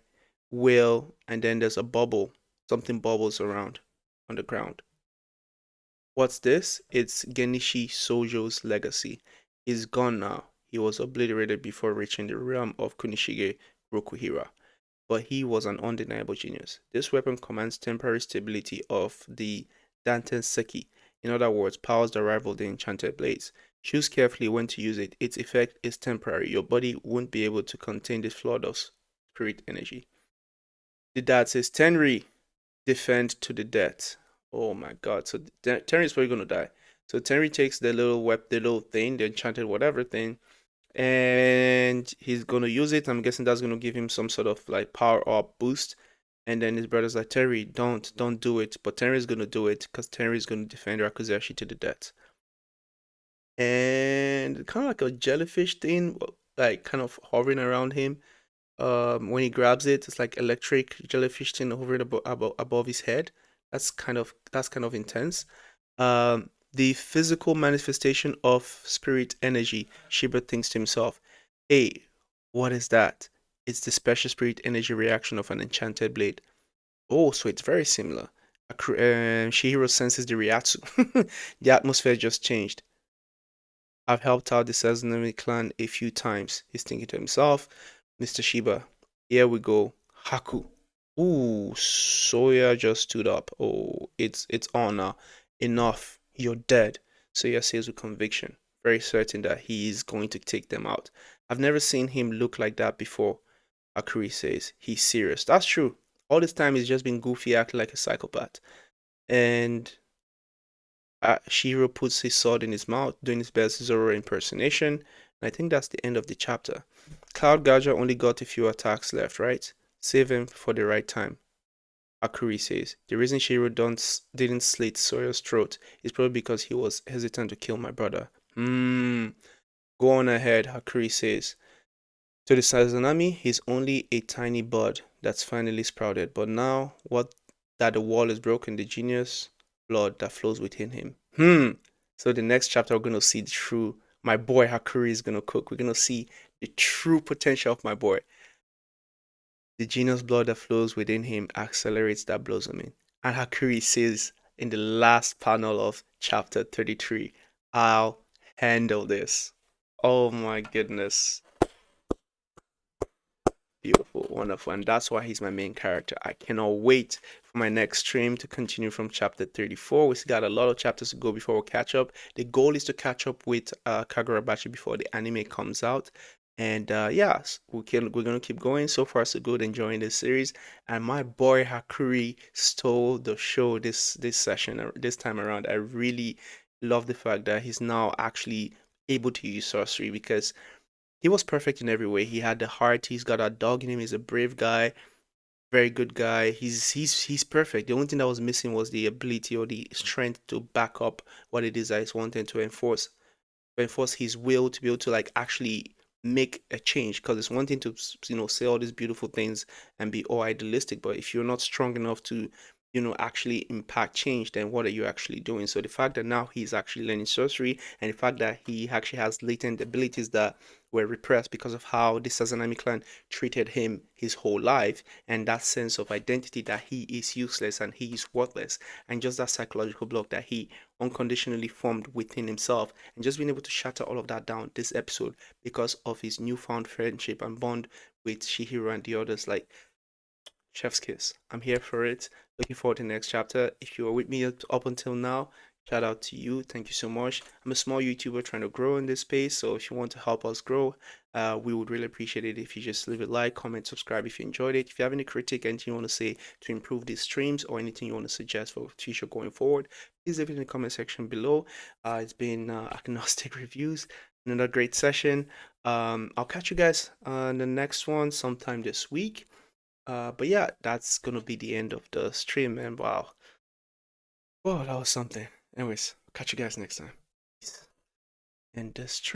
will. And then there's a bubble. Something bubbles around on the ground. What's this? It's Genishi Sojo's legacy. He's gone now. He was obliterated before reaching the realm of Kunishige Rokuhira, but he was an undeniable genius. This weapon commands temporary stability of the Danten Seki. In other words, powers that rival the enchanted blades. Choose carefully when to use it. Its effect is temporary. Your body won't be able to contain this flood of spirit energy. The dad says, Tenri, defend to the death. Oh my god. So Tenri is probably gonna die. So Tenri takes the little thing, the enchanted whatever thing, and he's gonna use it. I'm guessing that's gonna give him some sort of like power up boost. And then his brother's like, Terry, don't do it. But Terry's gonna do it because Terry's gonna defend Rakuzashi to the death. And kind of like a jellyfish thing, like kind of hovering around him. When he grabs it, it's like electric jellyfish thing hovering above his head. That's kind of intense. The physical manifestation of spirit energy, Shiba thinks to himself, hey, what is that? It's the special spirit energy reaction of an enchanted blade. Oh, so it's very similar. Shihiro senses the Ryatsu. The atmosphere just changed. I've helped out the Sazanami clan a few times. He's thinking to himself, Mr. Shiba, here we go. Haku. Ooh, Soya just stood up. Oh, it's on now. Enough. You're dead. Soya says with conviction, very certain that he is going to take them out. I've never seen him look like that before. Akuri says, he's serious. That's true. All this time he's just been goofy, acting like a psychopath. And Shiro puts his sword in his mouth, doing his best Zoro impersonation. And I think that's the end of the chapter. Cloud Gaja only got a few attacks left, right? Save him for the right time. Akuri says, the reason Shiro didn't slit Soya's throat is probably because he was hesitant to kill my brother. Go on ahead, Akuri says. To the Sazanami, he's only a tiny bud that's finally sprouted. But now, what that the wall is broken, the genius blood that flows within him. So the next chapter, we're gonna see the true. My boy Hakuri is gonna cook. We're gonna see the true potential of my boy. The genius blood that flows within him accelerates that blossoming. And Hakuri says in the last panel of chapter 33, I'll handle this. Oh my goodness. Beautiful, wonderful, and that's why he's my main character. I cannot wait for my next stream to continue from chapter 34. We still got a lot of chapters to go before we catch up. The goal is to catch up with Kagurabachi before the anime comes out. And yes, we're gonna keep going. So far, so good. Enjoying this series. And my boy Hakuri stole the show this session this time around. I really love the fact that he's now actually able to use sorcery because he was perfect in every way. He had the heart. He's got a dog in him. He's a brave guy, very good guy. He's perfect. The only thing that was missing was the ability or the strength to back up what it is that he's wanting to enforce his will to be able to like actually make a change. Because it's one thing to say all these beautiful things and be all idealistic, but if you're not strong enough to actually impact change, then what are you actually doing? So the fact that now he's actually learning sorcery, and the fact that he actually has latent abilities that were repressed because of how the Sazanami clan treated him his whole life, and that sense of identity that he is useless and he is worthless, and just that psychological block that he unconditionally formed within himself, and just being able to shatter all of that down this episode because of his newfound friendship and bond with Shihiro and the others. Like, chef's kiss. I'm here for it. Looking forward to the next chapter. If you are with me up until now, shout out to you. Thank you so much. I'm a small YouTuber trying to grow in this space, so if you want to help us grow, we would really appreciate it if you just leave a like, comment, subscribe if you enjoyed it. If you have any critique, anything you want to say to improve these streams, or anything you want to suggest for future going forward, please leave it in the comment section below. It's been Agnostic Reviews, another great session. I'll catch you guys on the next one sometime this week. But yeah, that's gonna be the end of the stream, man. Wow. Whoa, that was something. Anyways, catch you guys next time. Peace. And the stream.